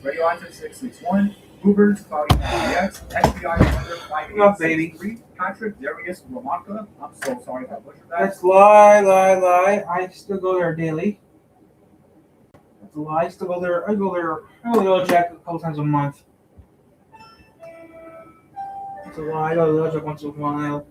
Radioactive 661, Uber's Cloudy PDX, FBI Wonder Up, baby. 5863, Patrick Darius Lamarca. I'm so sorry if I butchered that. That's lie. I still go there daily. That's a lie. I still go there. I only go to Jack a couple times a month. That's a lie. I go to Jack once in a while.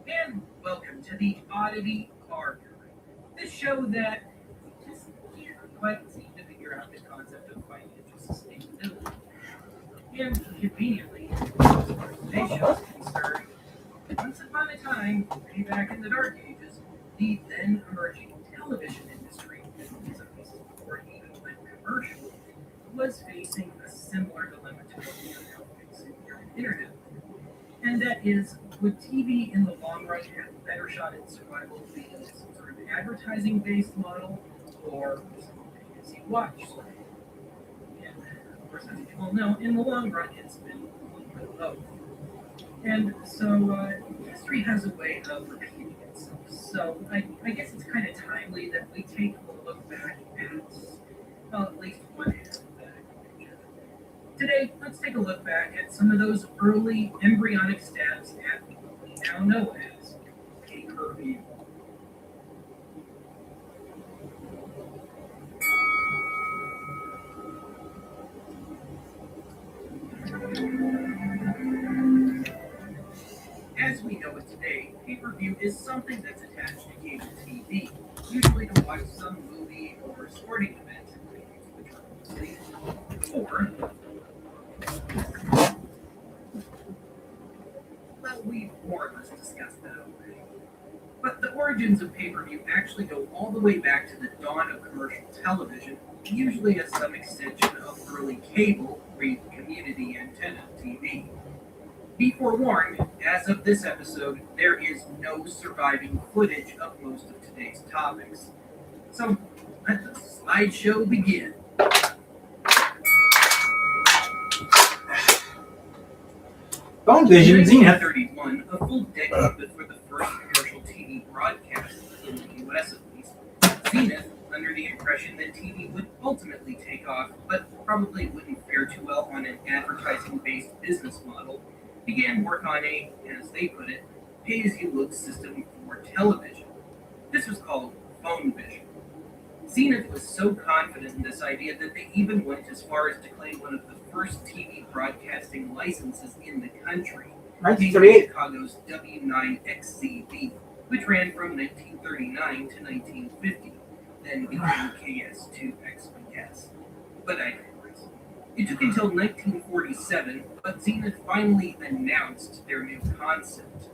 And welcome to the Oddity Car Guide, the show that just can't quite seem to figure out the concept of financial sustainability. And conveniently, as far as today's show is concerned, once upon a time, way back in the Dark Ages, the then emerging television industry, as a piece before it even went commercial, was facing a similar dilemma to what we are now facing here on the internet. And that is, would TV in the long run have a better shot at survival being some sort of advertising-based model, or something as you watch? And of course, as you all know, in the long run, it's been a little bit of both. And so history has a way of repeating itself. So I guess it's kind of timely that we take a look back at, well, at least one half of that picture. Today, let's take a look back at some of those early embryonic stabs at what we now know as pay-per-view. As we know it today, pay-per-view is something that's attached to cable TV, usually to watch some movie or sporting event, or well, we've more or less discussed that already. But the origins of pay-per-view actually go all the way back to the dawn of commercial television, usually as some extension of early cable, read community antenna TV. Be forewarned, as of this episode, there is no surviving footage of most of today's topics. So, let the slideshow begin. Phone Vision, In Zenith. 1931, a full decade before the first commercial TV broadcast, in the US at least, Zenith, under the impression that TV would ultimately take off, but probably wouldn't fare too well on an advertising-based business model, began work on a, as they put it, pay-as-you-look system for television. This was called Phone Vision. Zenith was so confident in this idea that they even went as far as to claim one of the first TV broadcasting licenses in the country, being 1938. Chicago's W9XCV, which ran from 1939 to 1950, then became KS2XBS. But I digress. It took until 1947, but Zenith finally announced their new concept.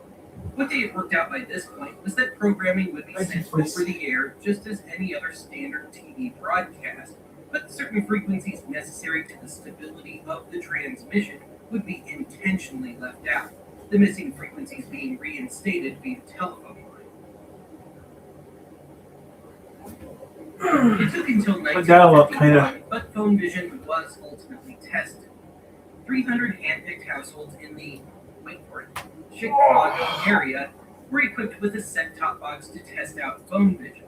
What they had worked out by this point was that programming would be sent over the air just as any other standard TV broadcast, but certain frequencies necessary to the stability of the transmission would be intentionally left out, the missing frequencies being reinstated via telephone line. It took until dial-up, 1951, but Phone Vision was ultimately tested. 300 hand-picked households in the, wait for it, Chicago area were equipped with a set-top box to test out Phone Vision,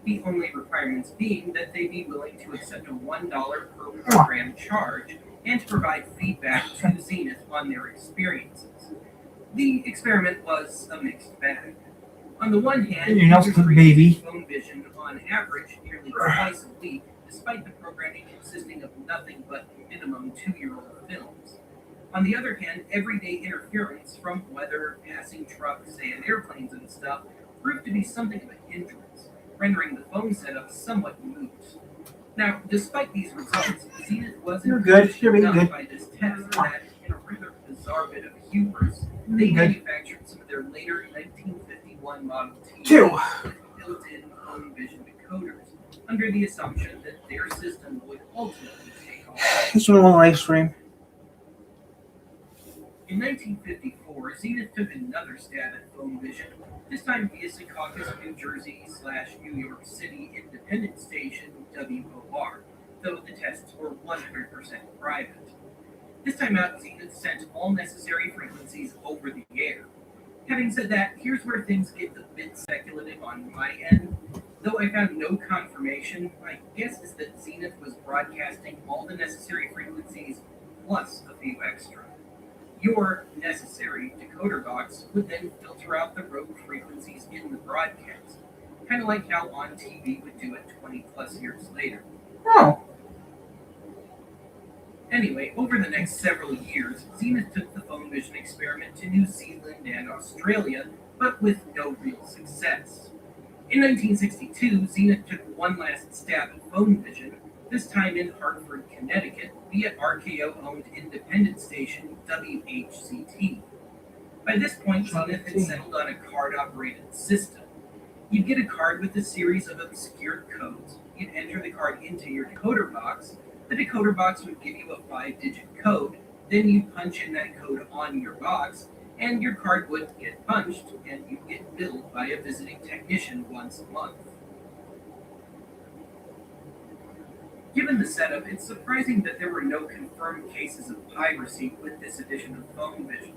the only requirements being that they be willing to accept a $1 per program charge and to provide feedback to Zenith on their experiences. The experiment was a mixed bag. On the one hand, You know, users were baby. using Phone Vision on average nearly twice a week, despite the programming consisting of nothing but minimum 2-year-old films. On the other hand, everyday interference from weather, passing trucks, and airplanes and stuff proved to be something of a hindrance, rendering the phone setup somewhat moot. Now, despite these results, Zenith wasn't You're good. You're being enough good. by this test that, in a rather bizarre bit of hubris, they Good. manufactured some of their later 1951 Model T Two. with built-in phone vision decoders, under the assumption that their system would ultimately take off. This one on live stream. In 1954, Zenith took another stab at phone vision, this time via Secaucus, New Jersey / New York City independent station WOR, though the tests were 100% private. This time out, Zenith sent all necessary frequencies over the air. Having said that, here's where things get a bit speculative on my end. Though I found no confirmation, my guess is that Zenith was broadcasting all the necessary frequencies plus a few extra. Your necessary decoder box would then filter out the rogue frequencies in the broadcast, kind of like how On TV would do it 20 plus years later. Oh. Anyway, over the next several years, Zenith took the phone vision experiment to New Zealand and Australia, but with no real success. In 1962, Zenith took one last stab at phone vision, this time in Hartford, Connecticut, via RKO-owned independent station WHCT. By this point, Zenith had settled on a card-operated system. You'd get a card with a series of obscure codes. You'd enter the card into your decoder box. The decoder box would give you a 5-digit code. Then you'd punch in that code on your box, and your card would get punched, and you'd get billed by a visiting technician once a month. Given the setup, it's surprising that there were no confirmed cases of piracy with this edition of phone vision.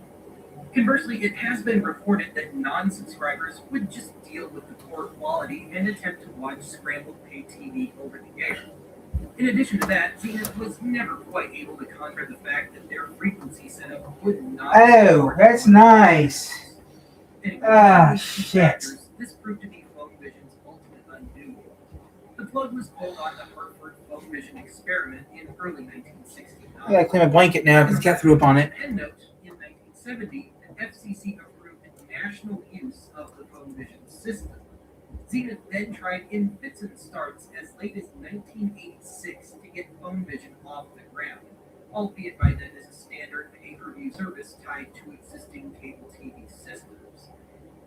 Conversely, it has been reported that non-subscribers would just deal with the poor quality and attempt to watch scrambled pay TV over the air. In addition to that, Zenith was never quite able to conquer the fact that their frequency setup would not... Oh, that's nice. Anyway, Ah, with these shit. factors, this proved to be phone vision's ultimate undoing. The plug was pulled on the Hartford phone vision experiment in early 1969. I gotta clean my blanket now because the cat threw up on it. And note, in 1970, the FCC approved national use of the phone vision system. Zenith then tried in fits and starts as late as 1986 to get phone vision off the ground, albeit by then as a standard pay-per-view service tied to existing cable TV systems.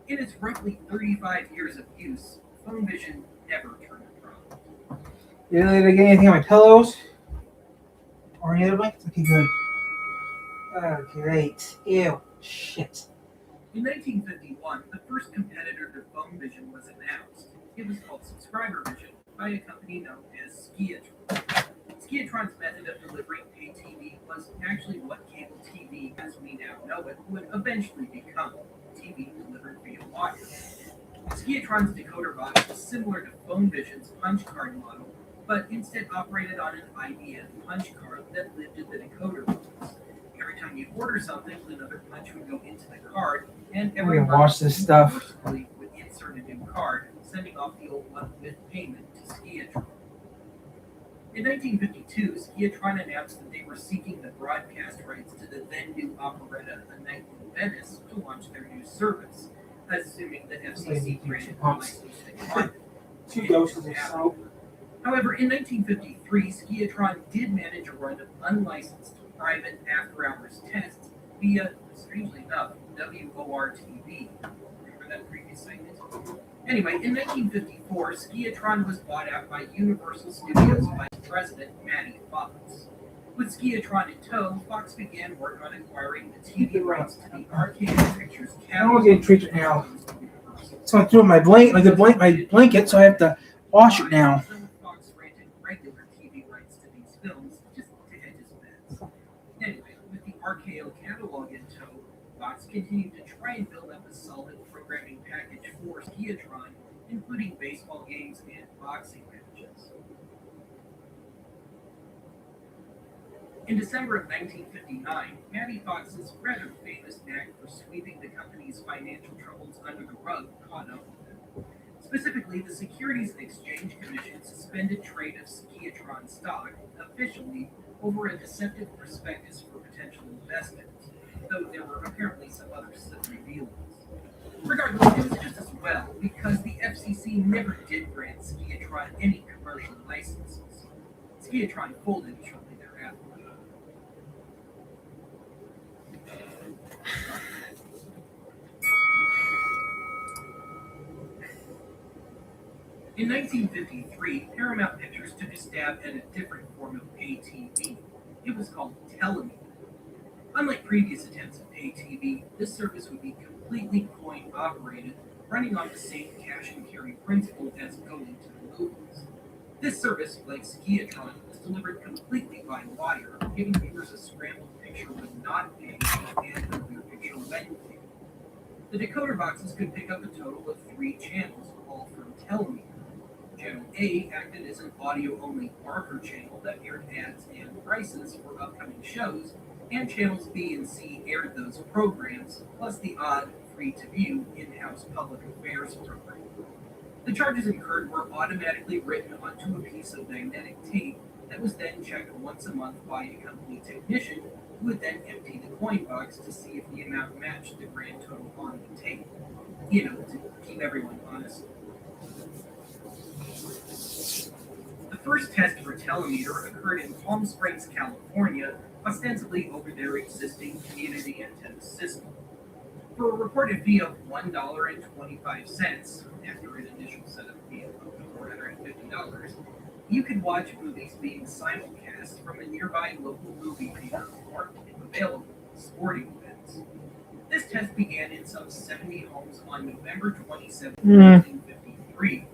In its roughly 35 years of use, phone vision never turned a profit. Did I get anything on my pillows? Or any other blankets? Okay, good. Oh, great. Ew. Shit. In 1951, the first competitor to phone vision was announced. It was called Subscriber Vision by a company known as Skiatron. Skiatron's method of delivering pay TV was actually what cable TV, as we now know it, would eventually become: TV delivered via wire. Skiatron's decoder box was similar to phone vision's punch card model, but instead operated on an IBM punch card that lived in the decoder box. Every time you order something, another punch would go into the card, and We're every gonna watch this stuff. personally would insert a new card, sending off the old one with payment to Skiatron. In 1952, Skiatron announced that they were seeking the broadcast rights to the then new operetta A Night in Venice to launch their new service, assuming the FCC granted the license they wanted. 2 doses of soap. However, in 1953, Skiatron did manage a run of unlicensed private after-hours tests via, strangely enough, WOR-TV. Remember that previous segment? Anyway, in 1954, Skiatron was bought out by Universal Studios Vice President Matty Fox. With Skiatron in tow, Fox began work on acquiring the TV rights to the RKO Pictures I don't catalog. get treated now. So I threw my blanket, so I have to wash it now. Fox granted regular TV rights to these films just to hedge his bets. Anyway, with the RKO catalog in tow, Fox continued to try and build up a solid programming package for Skiatron, including baseball games and boxing matches. In December of 1959, Matty Fox's rather famous knack for sweeping the company's financial troubles under the rug caught up with him. Specifically, the Securities and Exchange Commission suspended trade of Skiatron stock officially over a deceptive prospectus for potential investment, though there were apparently some other slippery dealings. Regardless, it was just as well, because the FCC never did grant Skiatron any commercial licenses. Skiatron folded shortly thereafter. In 1953, Paramount Pictures took a stab at a different form of pay TV. It was called telemeter. Unlike previous attempts at pay TV, this service would be completely coin operated, running on the same cash and carry principle as going to the movies. This service, like Skiatron, was delivered completely by wire, giving viewers a scrambled picture when not paid and a clear picture when paid. The decoder boxes could pick up a total of 3 channels, all from telemeter. Channel A acted as an audio-only marker channel that aired ads and prices for upcoming shows, and channels B and C aired those programs, plus the odd, free-to-view, in-house public affairs program. The charges incurred were automatically written onto a piece of magnetic tape that was then checked once a month by a company technician who would then empty the coin box to see if the amount matched the grand total on the tape. To keep everyone honest. The first test for telemeter occurred in Palm Springs, California, ostensibly over their existing community antenna system. For a reported fee of $1.25, after an initial setup fee of $450, you could watch movies being simulcast from a nearby local movie theater or, if available, sporting events. This test began in some 70 homes on November 27, 1953.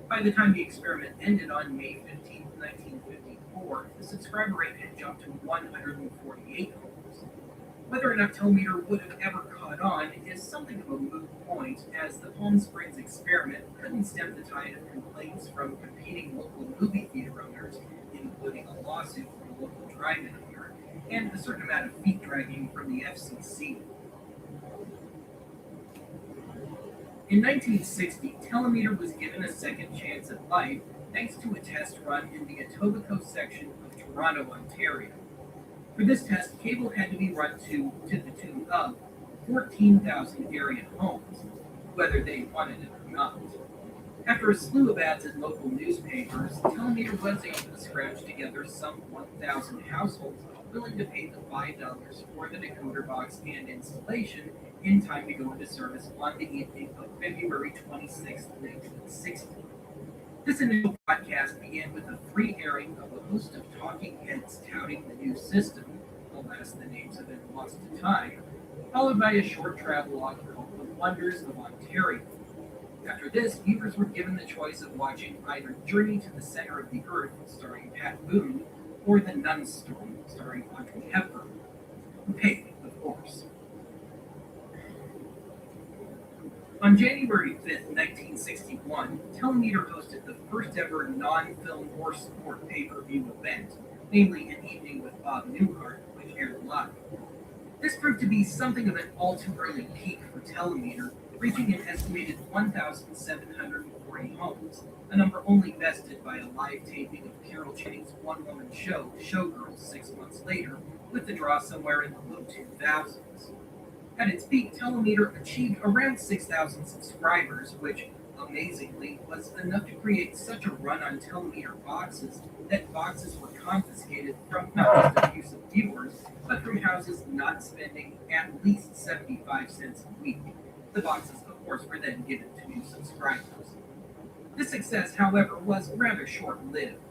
By the time the experiment ended on May 15, 1954, the subscriber rate had jumped to 148 homes. Whether or not telemeter would have ever caught on is something of a moot point, as the Palm Springs experiment couldn't stem the tide of complaints from competing local movie theater owners, including a lawsuit from a local drive-in owner, and a certain amount of feet dragging from the FCC. In 1960, telemeter was given a second chance at life thanks to a test run in the Etobicoke section of Toronto, Ontario. For this test, cable had to be run to the tune of 14,000 area homes, whether they wanted it or not. After a slew of ads in local newspapers, telemeter was able to scrounge together some 1,000 households willing to pay the $5 for the decoder box and installation in time to go into service on the evening of February 26, 1960. This initial broadcast began with a free airing of a host of talking heads touting the new system, alas, the names have been lost to time, followed by a short travelogue called The Wonders of Ontario. After this, viewers were given the choice of watching either Journey to the Center of the Earth, starring Pat Boone, or The Nun's Storm, starring Audrey Hepburn. Paid, of course. On January 5, 1961, Telemeter hosted the first ever non-film or sport pay-per-view event, namely An Evening with Bob Newhart, which aired live. This proved to be something of an all-too-early peak for Telemeter, reaching an estimated 1,740 homes, a number only bested by a live taping of Carol Channing's one-woman show, Showgirls, 6 months later, with the draw somewhere in the low 2000s. At its peak, Telemeter achieved around 6,000 subscribers, which, amazingly, was enough to create such a run on Telemeter boxes that boxes were confiscated from not just abusive viewers, but from houses not spending at least 75 cents a week. The boxes, of course, were then given to new subscribers. This success, however, was rather short-lived.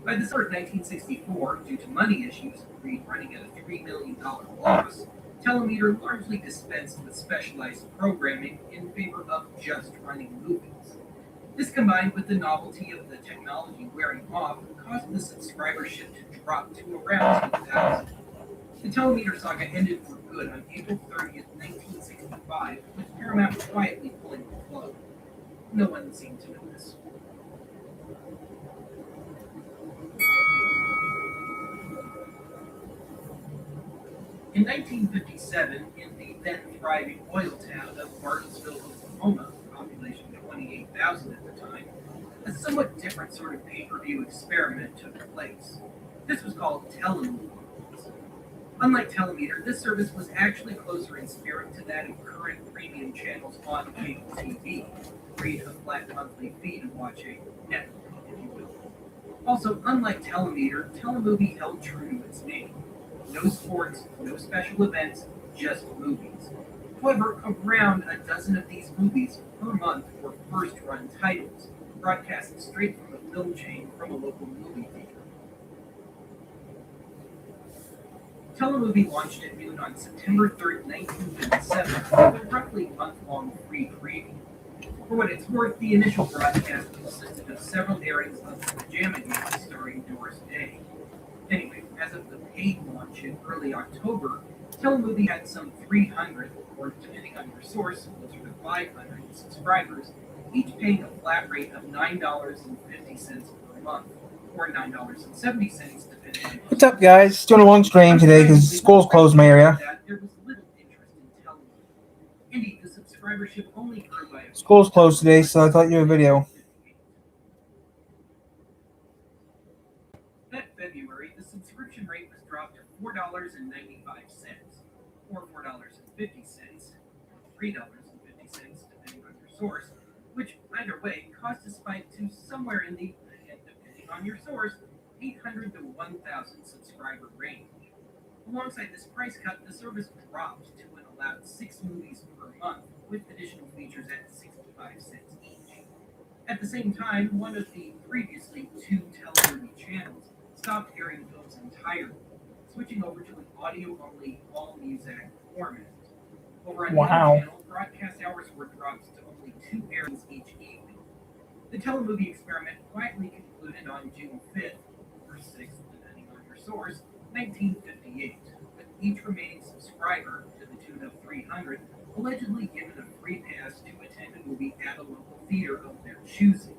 By the summer of 1964, due to money issues, Reed running at a $3 million loss, Telemeter largely dispensed with specialized programming in favor of just running movies. This, combined with the novelty of the technology wearing off, caused the subscribership to drop to around 2,000. The Telemeter saga ended for good on April 30th, 1965, with Paramount quietly pulling the plug. No one seemed to notice. In 1957, in the then thriving oil town of Martinsville, Oklahoma, population 28,000 at the time, a somewhat different sort of pay-per-view experiment took place. This was called Telemovies. Unlike Telemeter, this service was actually closer in spirit to that of current premium channels on cable TV, free a flat monthly fee to watch a network, if you will. Also, unlike Telemeter, Telemovie held true to its name. No sports, no special events, just movies. However, around a dozen of these movies per month were first-run titles, broadcast straight from a film chain from a local movie theater. Telemovie launched at noon on September 3rd, 1957, with a roughly month-long free preview. For what it's worth, the initial broadcast consisted of several airings of the Pajama Game starring Doris Day. Anyway, as of the paid launch in early October, Telemovie had some 300, or depending on your source, closer to 500 subscribers, each paying a flat rate of $9.50 per month, or $9.70 depending on What's up, guys? Doing a long stream today because school's closed in my area. there was little interest in Telemovie. Indeed, the subscribership only grew by School's closed today, so I thought you had a video. That February, the subscription rate was dropped to $4.95, or $4.50, or $3.50, depending on your source, which either way caused a spike to somewhere in the, again, depending on your source, 800 to 1,000 subscriber range. Alongside this price cut, the service dropped to an allowed 6 movies per month, with additional features at 65 cents each. At the same time, one of the previously 2 Telemovie channels stopped airing films entirely, switching over to an audio-only all-music format. Over on the other channel, broadcast hours were dropped to only 2 airings each evening. The Telemovie experiment quietly concluded on June 5th, or 6th, depending on your source, 1958, with each remaining subscriber, to the tune of 300, allegedly given a free pass to attend a movie at a local theater of their choosing.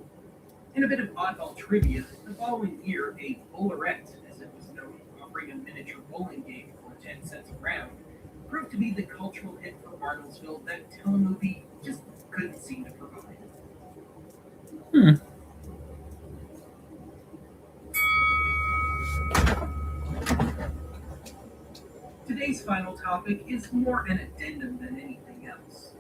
In a bit of oddball trivia, the following year, a bowlerette, as it was known, offering a miniature bowling game for 10 cents a round, proved to be the cultural hit for Bartlesville that Telemovie just couldn't seem to provide. Today's final topic is more an addendum than anything else.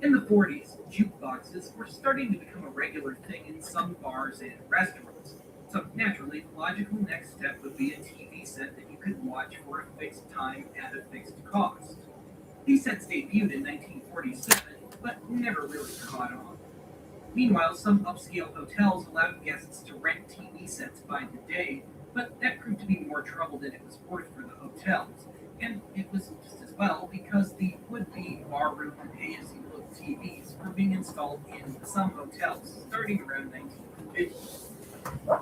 In the 40s, jukeboxes were starting to become a regular thing in some bars and restaurants. So naturally, the logical next step would be a TV set that you could watch for a fixed time at a fixed cost. These sets debuted in 1947, but never really caught on. Meanwhile, some upscale hotels allowed guests to rent TV sets by the day, but that proved to be more trouble than it was worth for the hotels. And it was just as well because the would-be barroom pay-as-you-look TVs were being installed in some hotels starting around 1950.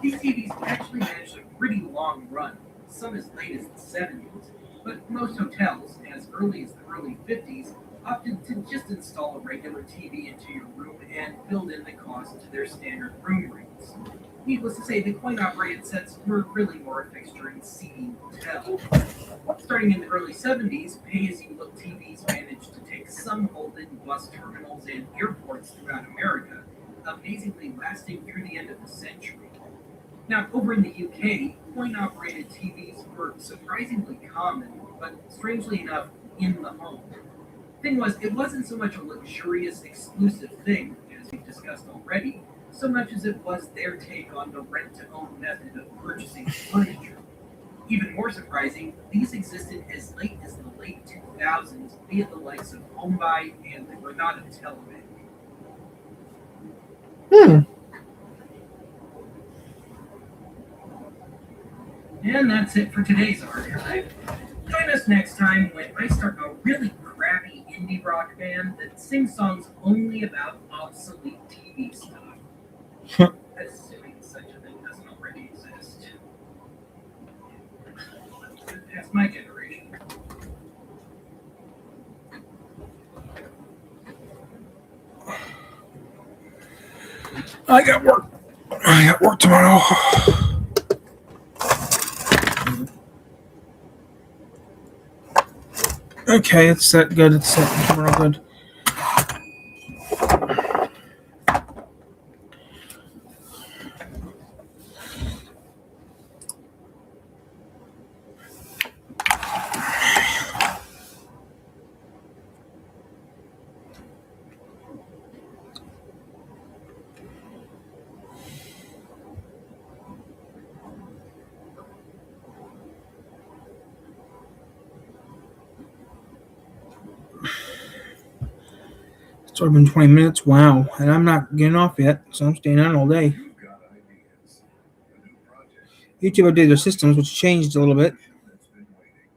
These TVs actually managed a pretty long run, some as late as the 70s, but most hotels, as early as the early 50s, opted to just install a regular TV into your room and build in the cost to their standard room rates. Needless to say, the coin-operated sets were really more a fixture in seedy hotels. Starting in the early 70s, pay-as-you-look TVs managed to take some hold in bus terminals and airports throughout America, amazingly lasting through the end of the century. Now, over in the UK, coin-operated TVs were surprisingly common, but strangely enough, in the home. Thing was, it wasn't so much a luxurious, exclusive thing, as we've discussed already, so much as it was their take on the rent-to-own method of purchasing furniture. Even more surprising, these existed as late as the late 2000s via the likes of Homebuy and the Granada Telebank. And that's it for today's archive. Join us next time when I start a really crappy indie rock band that sings songs only about obsolete TV stuff. Assuming such a thing doesn't already exist. That's my generation. I got work tomorrow. Okay, it's set good. It's set tomorrow good. It's already been 20 minutes. Wow. And I'm not getting off yet, so I'm staying on all day. You've got ideas. A new project. YouTube updated their systems, which changed a little bit. That's been waiting.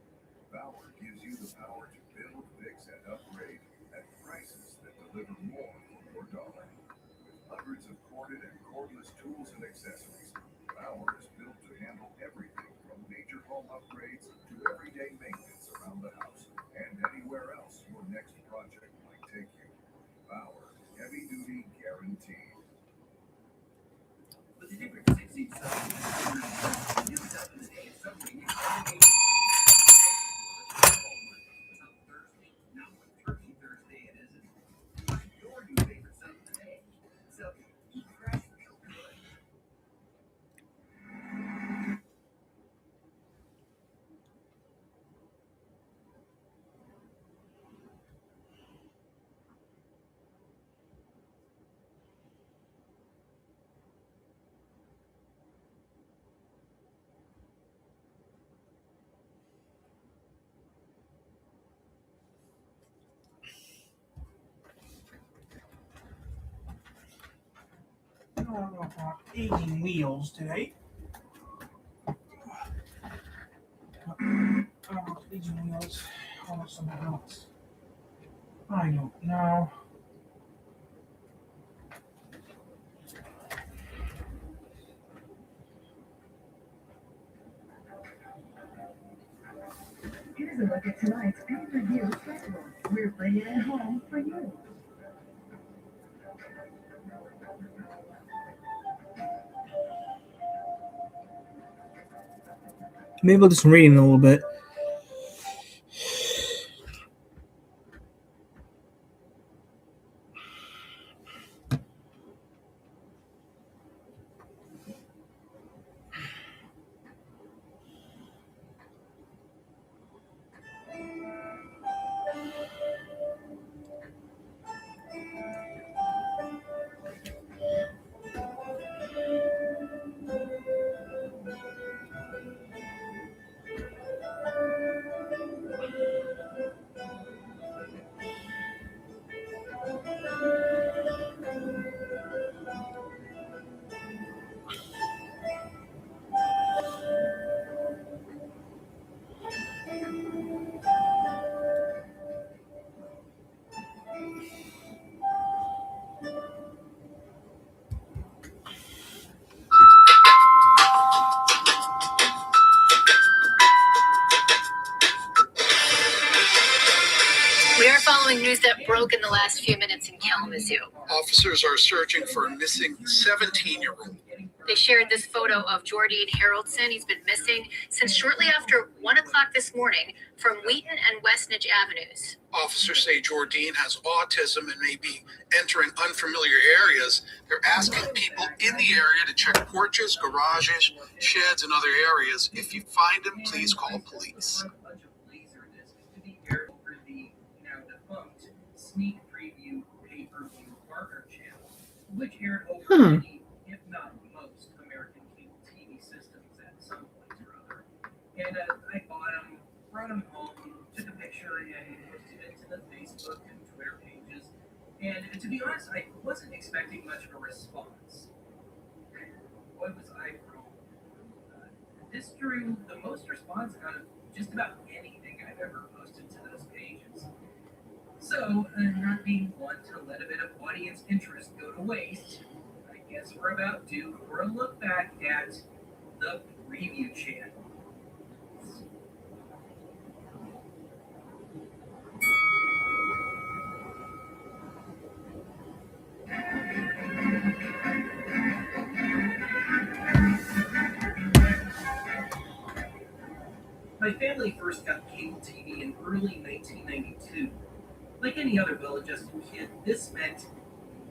Bauer gives you the power to build, fix, and upgrade at prices that deliver more for your dollar. With hundreds of corded and cordless tools and accessories, Bauer is built to handle everything from major home upgrades to everyday maintenance around the house and anywhere else your next project might take you. Bauer, heavy duty guaranteed. With the different 16 subs, new stuff in the day is something you can Thursday, not what Turkey Thursday it is. Find your new favorite sub today. So eat fresh, feel good. I don't know about aging wheels today. Aging wheels or something else. I don't know. Here's a look at tonight's pay-per-view schedule. We're bringing it home for you. Maybe I'll do some reading in a little bit. We are following news that broke in the last few minutes in Kalamazoo. Officers are searching for a missing 17-year-old. They shared this photo of Jordine Haroldson. He's been missing since shortly after 1 o'clock this morning from Wheaton and Westnedge Avenues. Officers say Jordine has autism and may be entering unfamiliar areas. They're asking people in the area to check porches, garages, sheds, and other areas. If you find him, please call police. Sneak preview pay-per-view partner channel, which aired over many, if not most, American cable TV systems at some point or other. And I bought them, brought them home, took a picture, and posted it to the Facebook and Twitter pages. And to be honest, I wasn't expecting much of a response. Boy, was I wrong. This drew the most response out of just about anything I've ever posted to those pages. So, not being one to let a bit of audience interest go to waste, I guess we're about due for a look back at the preview channel. My family first got cable TV in early 1992. Like any other well-adjusted kid, this meant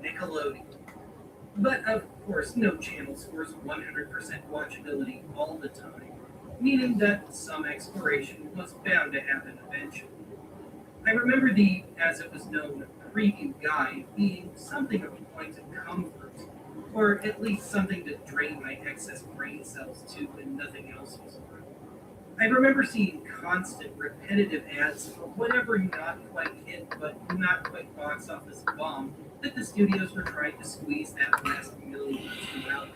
Nickelodeon. But of course, no channel scores 100% watchability all the time, meaning that some exploration was bound to happen eventually. I remember the, as it was known, preview guide being something of a point of comfort, or at least something to drain my excess brain cells to when nothing else was around. I remember seeing constant, repetitive ads for whatever not quite hit but not quite box office bomb that the studios were trying to squeeze that last million or two out.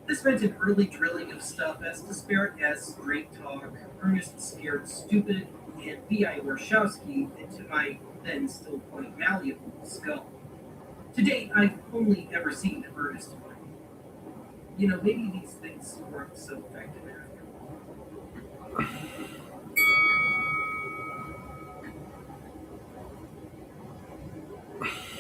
This meant an early drilling of stuff as disparate as Straight Talk, Ernest Scared Stupid, and V.I. Warshawski into my then still quite malleable skull. To date, I've only ever seen Ernest one. You know, maybe these things weren't so effective after all.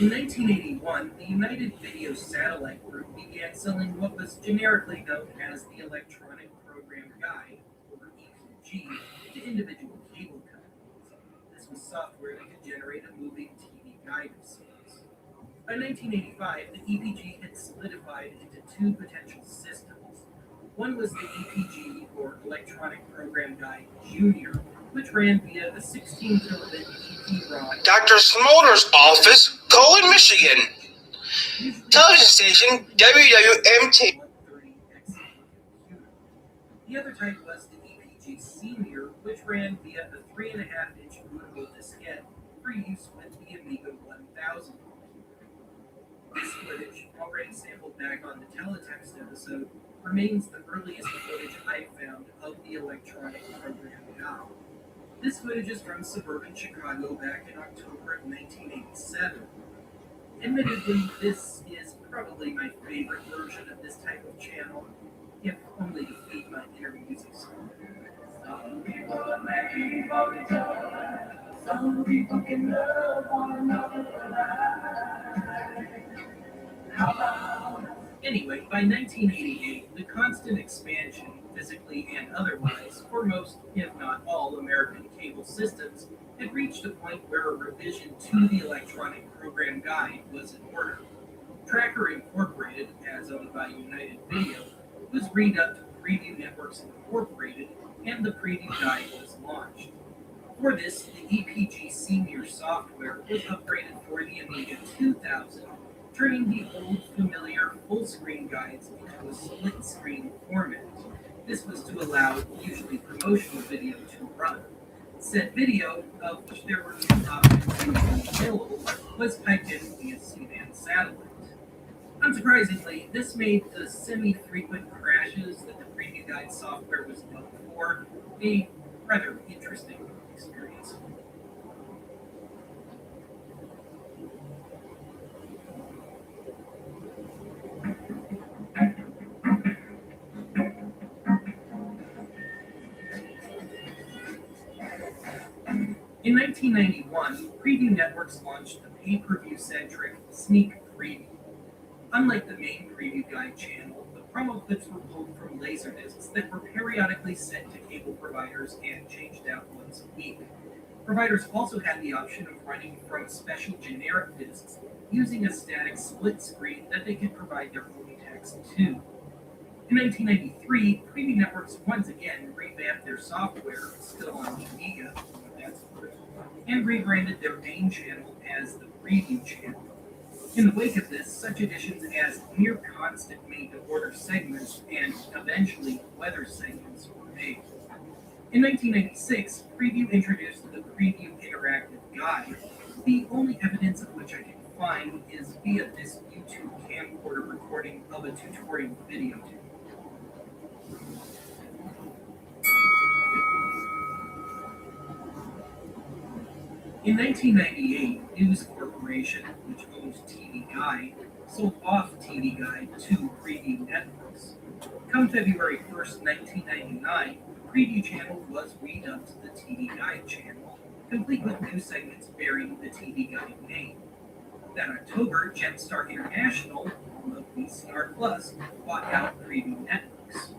In 1981, the United Video Satellite Group began selling what was generically known as the Electronic Program Guide, or EPG, to individual cable companies. This was software that could generate a moving TV guide of sorts. By 1985, the EPG had solidified into two potential systems. One was the EPG, or Electronic Program Guide Junior, which ran via a 16-kilobit EP rod. Dr. Smolder's office, Colon, Michigan. Television station, WWMT. The other type was the EPG Senior, which ran via a 3.5-inch bootable diskette for use with the Amiga 1000. This footage, already sampled back on the teletext episode, remains the earliest footage I found of the Electronic Program Guide. This footage is from suburban Chicago back in October of 1987. Admittedly, this is probably my favorite version of this type of channel, if only to feed my inner music song. Some people may love each other, some people can love one another. Anyway, by 1988, the constant expansion, physically and otherwise, for most, if not all, American cable systems had reached a point where a revision to the Electronic Program Guide was in order. Tracker Incorporated, as owned by United Video, was redubbed to Preview Networks Incorporated, and the Preview Guide was launched. For this, the EPG Senior software was upgraded for the Amiga 2000, turning the old familiar full-screen guides into a split-screen format. This was to allow usually promotional video to run. Said video, of which there were two options available, was piped in via C-band satellite. Unsurprisingly, this made the semi-frequent crashes that the Preview Guide software was known for a rather interesting experience. In 1991, Preview Networks launched the pay-per-view-centric Sneak Preview. Unlike the main Preview Guide channel, the promo clips were pulled from laserdiscs that were periodically sent to cable providers and changed out once a week. Providers also had the option of running from special generic discs using a static split screen that they could provide their own text to. In 1993, Preview Networks once again revamped their software, still on the Amiga, and rebranded their main channel as the Preview channel. In the wake of this, such additions as near constant made-to-order segments and eventually weather segments were made. In 1996, Preview introduced the Preview Interactive Guide, the only evidence of which I can find is via this YouTube camcorder recording of a tutorial video. In 1998, News Corporation, which owns TV Guide, sold off TV Guide to Preview Networks. Come February 1st, 1999, the Preview channel was redubbed to the TV Guide channel, complete with new segments bearing the TV Guide name. That October, Gemstar International, home of VCR Plus, bought out Preview Networks.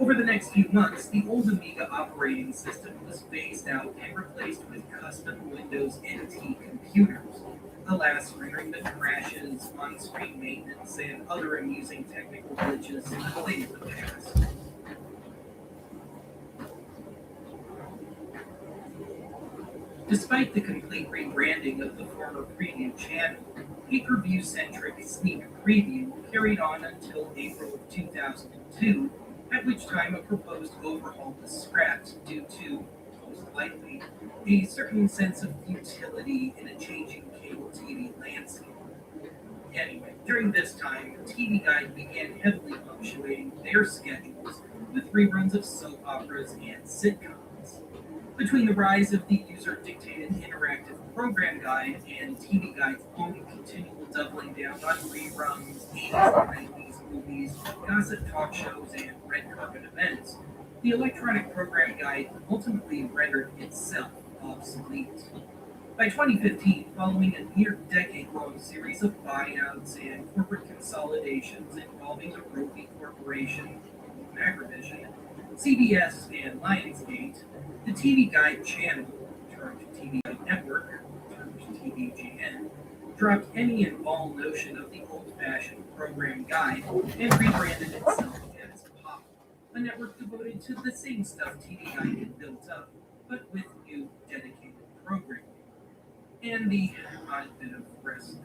Over the next few months, the old Amiga operating system was phased out and replaced with custom Windows NT computers, alas rendering the crashes, on-screen maintenance, and other amusing technical glitches a thing of the past. Despite the complete rebranding of the former Preview channel, pay-per-view-centric Sneak Preview carried on until April of 2002, at which time a proposed overhaul was scrapped due to, most likely, a certain sense of futility in a changing cable TV landscape. Anyway, during this time, TV Guide began heavily punctuating their schedules with reruns of soap operas and sitcoms. Between the rise of the user-dictated interactive program guide and TV Guide's own continual doubling down on reruns, 80s and 90s movies, gossip talk shows, and red carpet events, the electronic program guide ultimately rendered itself obsolete. By 2015, following a near decade-long series of buyouts and corporate consolidations involving the Rovi Corporation, Macrovision, CBS, and Lionsgate, the TV Guide channel, termed TV Guide Network, termed TVGN, dropped any and all notion of the old-fashioned program guide and rebranded itself as Pop, a network devoted to the same stuff TV Guide had built up, but with new dedicated programming. And the odd bit of wrestling.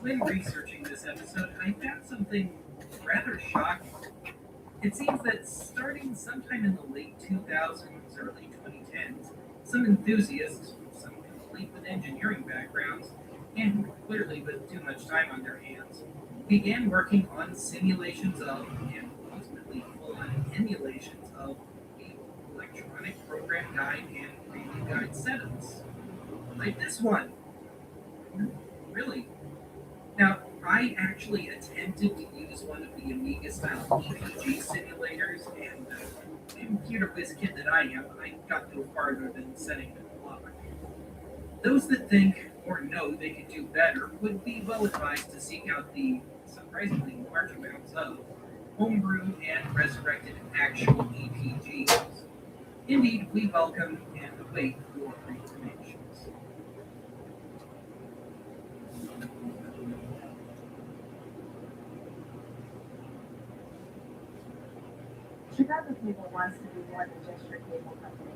When researching this episode, I found something rather shocking. It seems that starting sometime in the late 2000s, early 2010s, some enthusiasts, some complete with engineering backgrounds, and clearly with too much time on their hands, began working on simulations of, and ultimately full-on emulations of, the electronic program guide and preview guide setups. Like this one. Really. Now, I actually attempted to use one of the Amiga-style EPG simulators, and computer whiz kid that I am, I got no farther than setting it up. Those that think or know they could do better would be well advised to seek out the surprisingly large amounts of homebrewed and resurrected actual EPGs. Indeed, we welcome and await your recommendations. Chicago Cable wants to be more than just your cable company.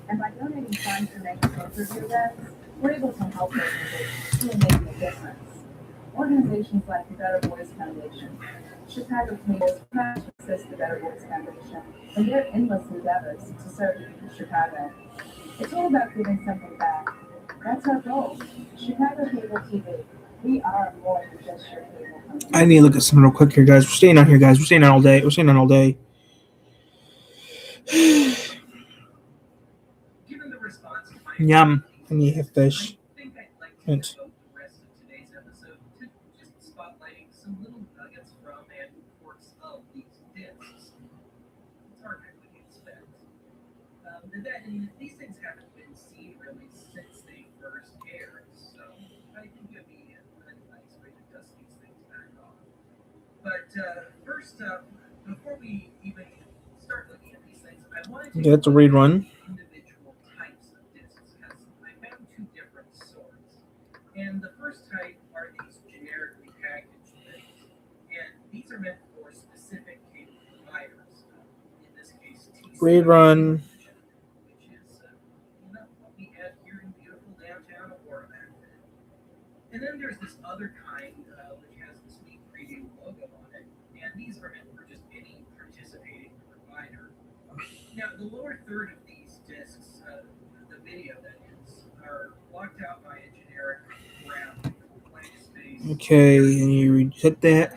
And by donating funds to make pay-per-view events, we're able to help organizations who are making a difference. Organizations like the Better Boys Foundation. Chicago Cable is proud to assist the Better Boys Foundation in their endless endeavors to serve Chicago. It's all about giving something back. That's our goal. Chicago Cable TV. We are more than just your cable company. I need to look at something real quick here, guys. We're staying on here, guys. We're staying on all day. We're staying on all day. Given the response to my Yum. I need to hit fish. I think I'd like to Hint. devote the rest of today's episode to just spotlighting some little nuggets from and reports of these discs. It's hard to really expect. And these things haven't been seen really since they first aired, so I think it'd be a nice way to dust these things back off. But first up, before we even start looking at these things, I wanted to Get the rerun. individual types of discs because I found two different sorts. And the first type are these generically packaged things, and these are meant for specific cable providers. In this case, TCL, Rerun. which is what we have here in beautiful downtown Aurora. And then there's this other kind which has the Sneak Preview logo on it, and these are meant for just any participating provider. Now, the lower third of these discs, the video that is, are blocked out by a generic brown blank space. Okay, and you hit that.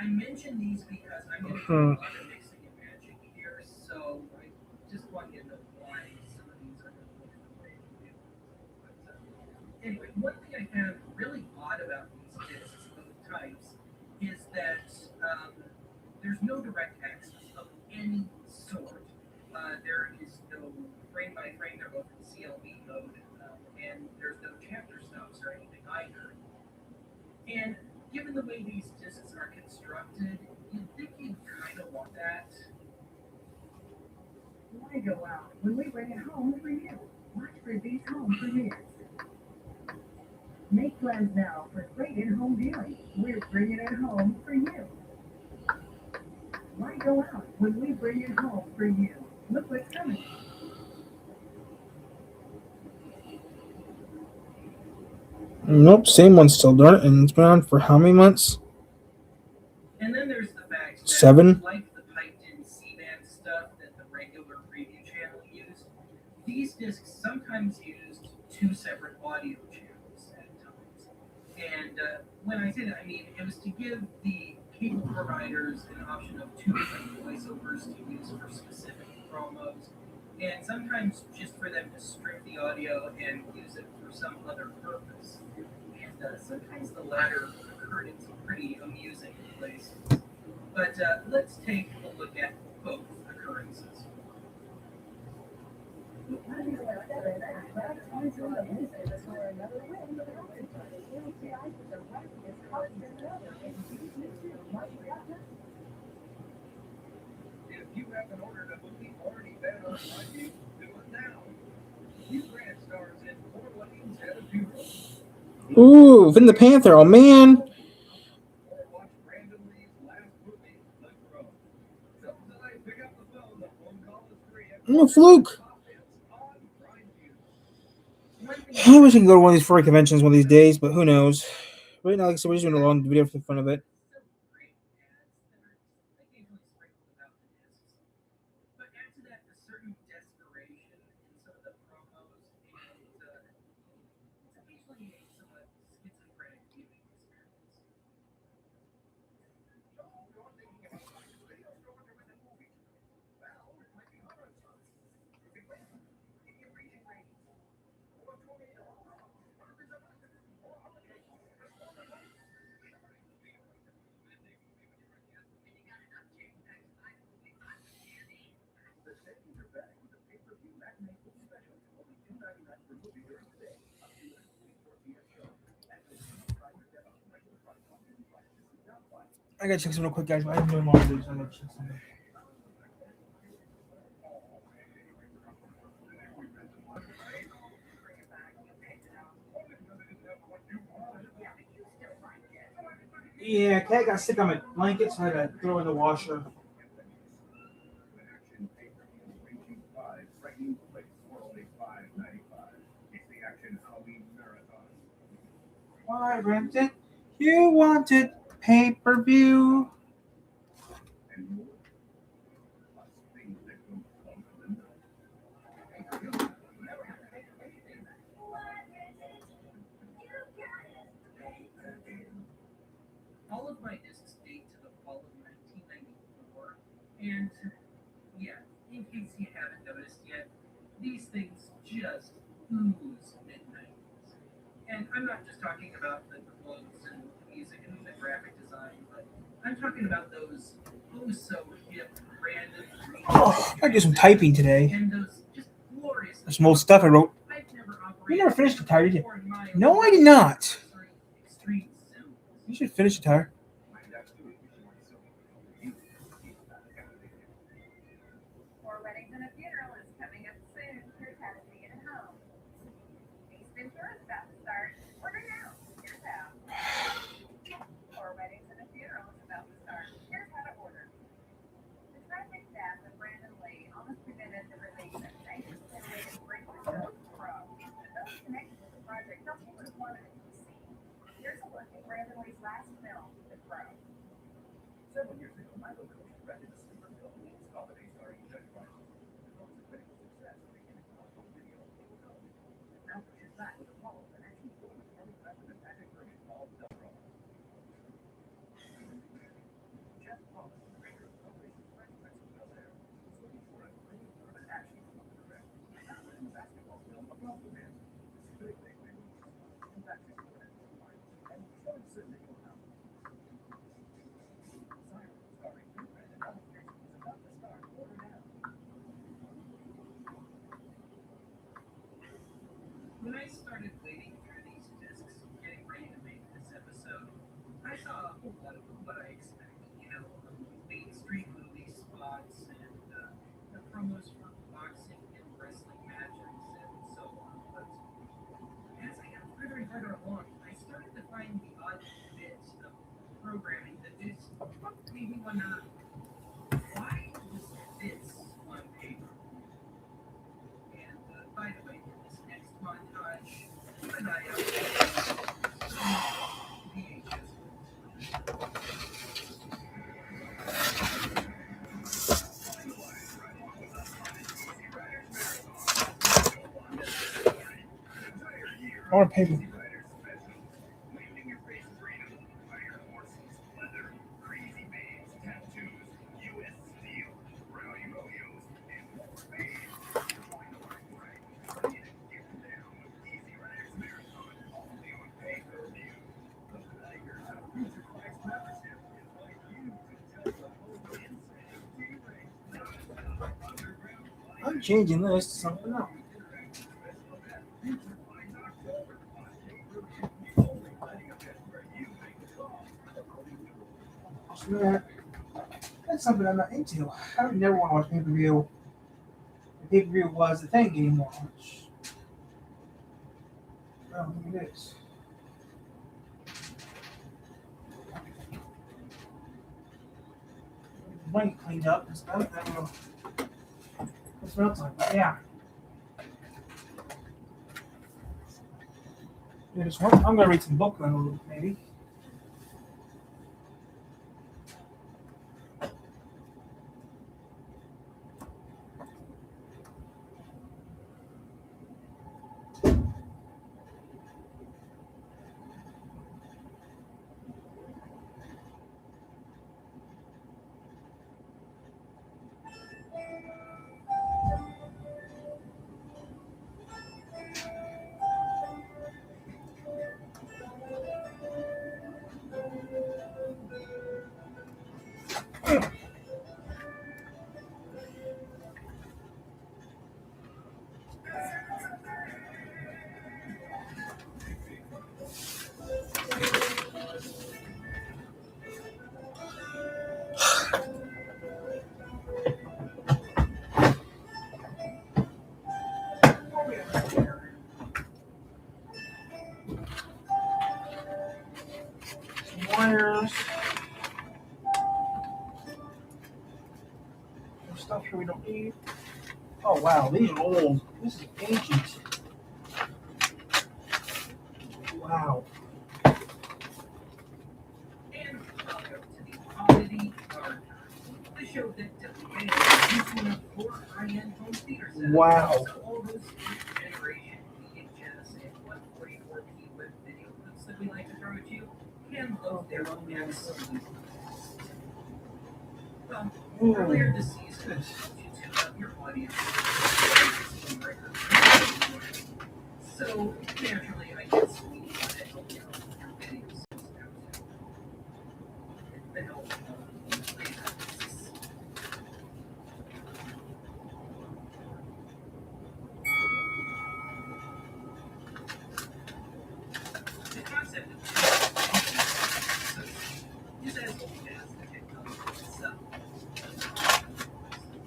I mention these because I'm going to do a lot of mixing and matching here, so I just want you to know why some of these are going to look the way they do. But anyway, one thing I found really odd about these discs, both types, is that there's no direct access of any sort. There is no frame by frame, they're both in CLB mode, and there's no chapter stops or anything either. And given the way these discs are constructed, you'd think you'd kind of want that. Why go out when we bring it home for you? Watch for these home premieres. Make plans now for great in-home viewing. We're bringing it home for you. Why go out when we bring it home for you? Look what's coming. Nope, same one still doing it, and it's been on for how many months? And then there's the fact that, 7? like the piped-in C-band stuff that the regular preview channel used, these discs sometimes used 2 separate audio channels at times. And when I say that, I mean it was to give the cable providers an option of 2 different voiceovers to use for specific promos, and sometimes just for them to strip the audio and use it for some other purpose. And sometimes the latter occurred in some pretty amusing places. But let's take a look at both occurrences. If you haven't ordered a movie already been on you, do it now. Hugh Grant stars in Four Weddings and a Funeral. Ooh, Finn the Panther. Oh, man. Or watch Brandon Lee's last movie, The Crow. So tonight, pick up the phone. The phone call is free. Oh, fluke. On Prime View. I wish I could go to one of these furry conventions one of these days, but who knows? Right now, like I said, we're just doing a long video for the fun of it. So great ads that are occasionally sprinkled about the discs. But add to that a certain desperation in some of the promos, and it's occasionally a somewhat schizophrenic viewing experience. I gotta check something real quick, guys. I have no more videos. I gotta check something. Yeah, cat got sick on my blanket, so I had to throw in the washer. Action pay-per-view reaching 5 frightening clicks for only $5.95. It's the Action Halloween Marathon. Why rented? You wanted pay-per-view. And more. Plus things that go longer than that. All of my discs date to the fall of 1994, and yeah, in case you haven't noticed yet, these things just ooze mid-90s. And I'm not just talking about the clothes and the music and the graphic design, but I'm talking about those oh-so-hip random Oh, I did some typing today. and those just glorious. There's some old stuff I wrote. I've never You operated never finished the tire, did you? before in my No, I did life. not. Sorry, extreme symbols. You should finish the tire. Four Weddings and a Funeral is coming up soon. Here's how to see it at home. Ace Ventura is about to start. Order now. Here's how. Four Weddings and a Funeral is about to start. Here's how to order. The tragic death of Brandon Lee almost prevented the release of Ace Ventura Breakthrough Pro. Those connected with the project felt he would have wanted it to be seen. Here's a look at Brandon Lee's last film, The Crow. Several years ago, Michael Coach directed a sleeper film, Lee's comedy starring Judge Rice. The film's critical success became a cultural video on television. Now she's back with a follow-up and action film with Harry Bradford and Patrick Bergin called Del Rey. Jeff Thomas, the creator of Operation Fresh Prince of Bel-Air, was looking for a creative urban action film to direct. Not written basketball film about the band. This could make big news. In fact, it's and starring Sidney O'Connell. I want to pay me. I'm changing this to something else. That's something I'm not into. I would never want to watch pay-per-view. The pay-per-view was the thing anymore. Which I don't think it is. Money cleaned up and stuff. I don't know what it smells like, but yeah. I'm gonna read some book a little bit, maybe. Wires. There's stuff here we don't need. Oh wow, these are old. This is ancient. Wow. And welcome to the Oddity Archive, the show that is one of 4 high-end home theater setups. Wow. So all those generation VHS and 144p web video clips that we like to throw at you can load their own absolute. Well, earlier this season, you tuned up your audience. So naturally, I guess we need to help you out with your videos. The help of playback. The concept of is as old as the technology itself.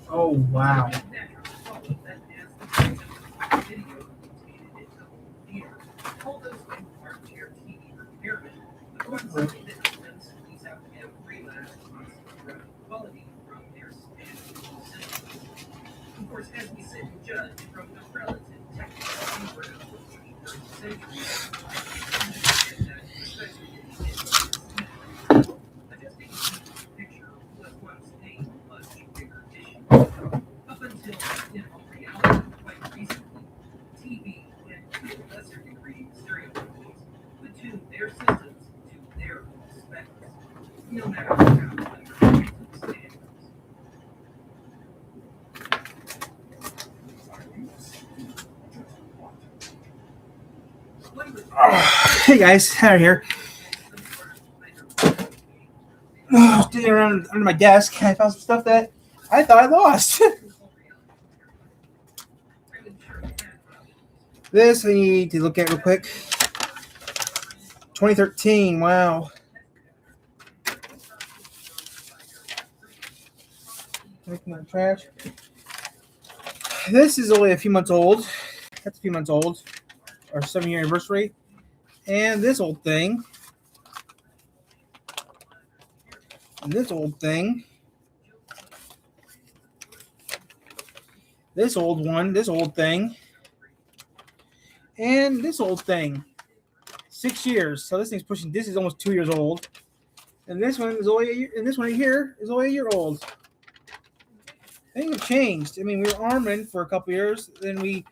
Oh wow. Naturally follow that as the concept of video mutated into home theater. All those big armchair TV repairmen would want something that helps them squeeze out every last possible quality from their standard systems. Of course, as we sit and judge from the relative technical background of the 21st century, understand that especially in the adjusting the picture was once a much bigger issue. Up until, in all reality, quite recently, TV and to a lesser degree stereo companies would tune their systems to their own specs, no matter how underrated the standards. One would Hey guys, Hannah here. Sitting around under my desk, I found some stuff that I thought I lost. This I need to look at real quick. 2013, wow. Looking at trash. This is only a few months old. That's a few months old. Our 7-year anniversary. And this old thing. And this old thing. This old one. This old thing. And this old thing. 6 years. So this thing's pushing. This is almost 2 years old. And this one is only a year, and this one right here is only a year old. Things have changed. I mean, we were Armin for a couple years. Then we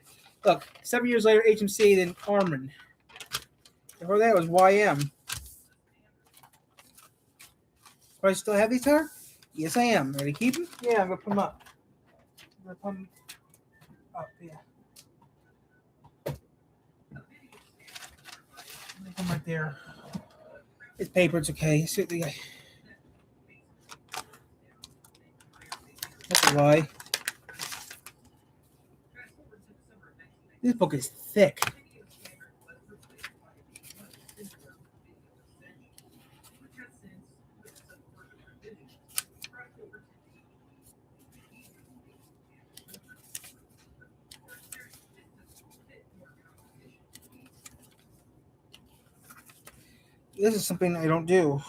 look 7 years later, HMC, then Armin. Before that was YM. Do I still have these here? Yes, I am. Ready to keep them? Yeah, I'm gonna put them up. I'm gonna put them up. Yeah. Put them right there. It's paper. It's okay. See what they got. That's a lie. This book is thick. This is something I don't do.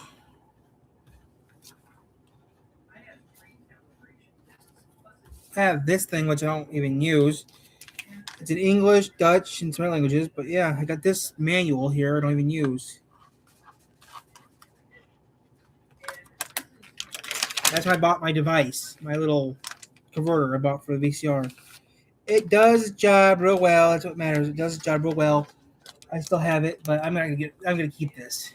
I have this thing which I don't even use. It's in English, Dutch, and some other languages. But yeah, I got this manual here I don't even use. That's why I bought my device, my little converter I bought for the VCR. It does its job real well. That's what matters. It does its job real well. I still have it, but I'm gonna keep this.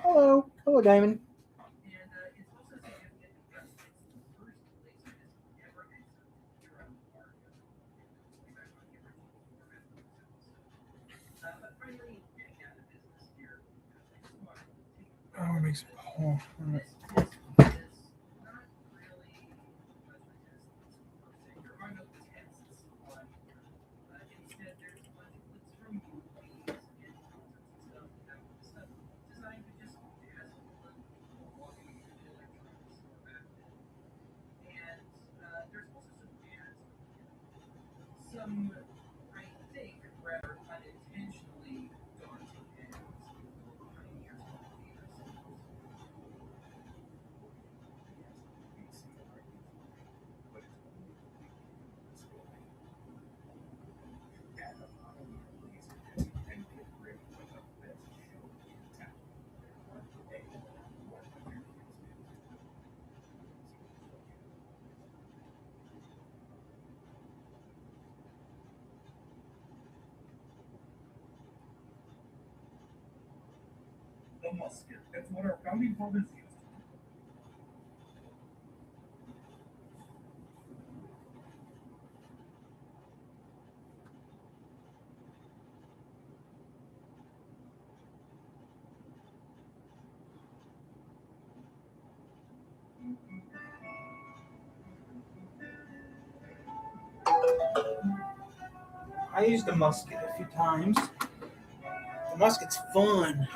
Hello, hello, Diamond. Oh, it makes oh, some, I think, rather unintentionally daunting ends. The musket. That's what our founding fathers used. I used the musket a few times. The musket's fun.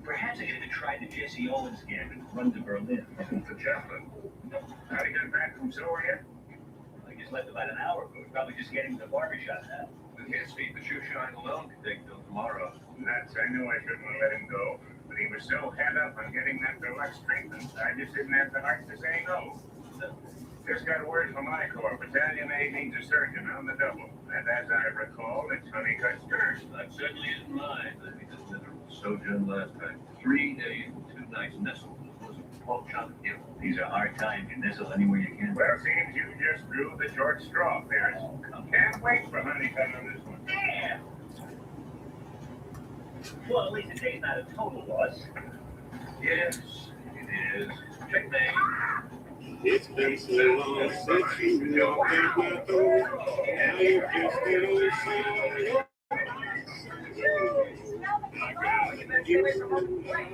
Perhaps I could have tried the Jesse Owens scam and run to Berlin. The chaplain. How do you get back from Soria? I just left about an hour ago. He's probably just getting to the barbershop now. With his feet, the shoe shine alone could take till tomorrow. Nuts, I knew I shouldn't have let him go. But he was so head up on getting that deluxe treatment, I just didn't have the heart to say no. Just got word from my corps. Battalion A needs a surgeon on the double. And as I recall, it's Honeycutt's turn. That certainly isn't mine. I think this general sojourn last time. 3 days and 2 nice nestle. These are hard times. You nestle anywhere you can. Well, seems you just drew the short straw, Pierce. Can't wait for honeycomb on this one. Damn! Well, at least the day's not a total loss. Yes, it is. Checkmate. It's been so long since you walked in my door. Now you can still see.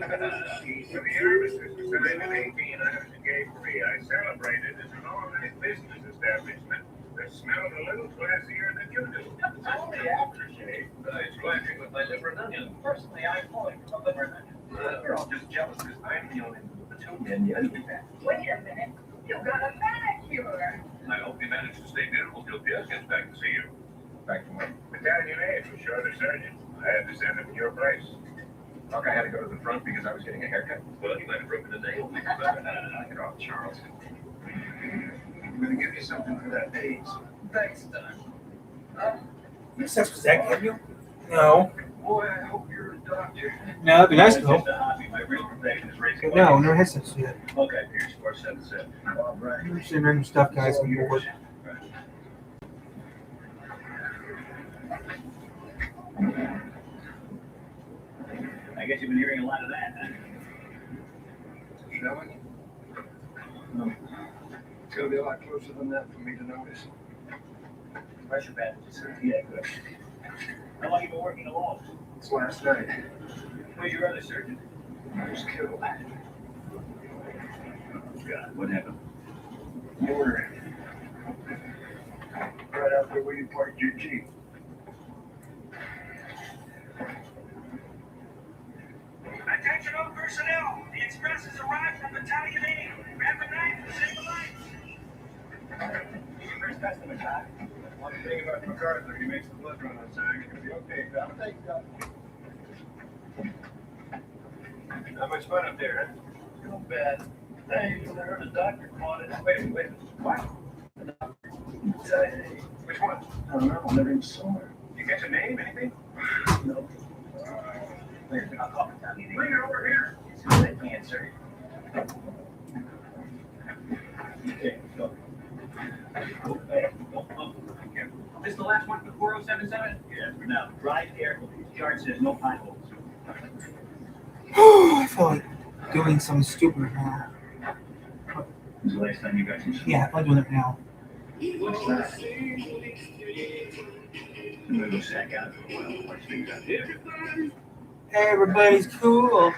For the armistice was signed in 1883, I celebrated as an organized business establishment that smelled a little classier than you do. It's only aftershave. It's clashing with my liver and onion. Personally, I'm pulling from the liver and onion. You're all just jealous because I'm the only platoon in the onion patch. Wait a minute, you got a manicure. I hope you manage to stay beautiful till Pierce gets back to see you. Back to work. Battalion A was short a sergeant. I had to send him your place. Look, I had to go to the front because I was getting a haircut. Well, you might have broken the nail. Knock it off, Charles. I'm gonna give you something for that AIDS. Thanks, Don. Your sex was that give you? No. Boy, I hope you're a doctor. No, that'd be nice It's though. just a hobby. My real profession is raising No, money. never had sex yet. Okay, Pierce, 477. All right. I'm just random stuff, guys, when you're working. I guess you've been hearing a lot of that, huh? Shall we? No. It's gonna be a lot closer than that for me to notice. Pressure bandages, sir. Yeah, good. How long have you been working alone? It's last night. Where's your other surgeon? I was killed. God, what happened? Murder. Right out there where you parked your Jeep. Attention all personnel. The express has arrived from Battalion A. Grab a knife and save a life. Your first customer, Doc. One thing about MacArthur, he makes the blood run on time. You're gonna be okay, pal. Thanks, Doc. Not much fun up there, Not bad. Hey, you heard the doctor called it. Wait. What? Which one? I don't know. Never even saw her. You catch a name, anything? No. Wait, I'll call it down. Bring her over here. It's not the answer. Okay, go. Hey, go. This the last one for 4077? Yeah, for now. Drive carefully. Chart says no potholes. I feel like doing something stupid right now. When's the last time you got some sleep? Yeah, I'm doing it now. What's that? I'm gonna go sack out for a while. Watch things out here. Everybody's cool.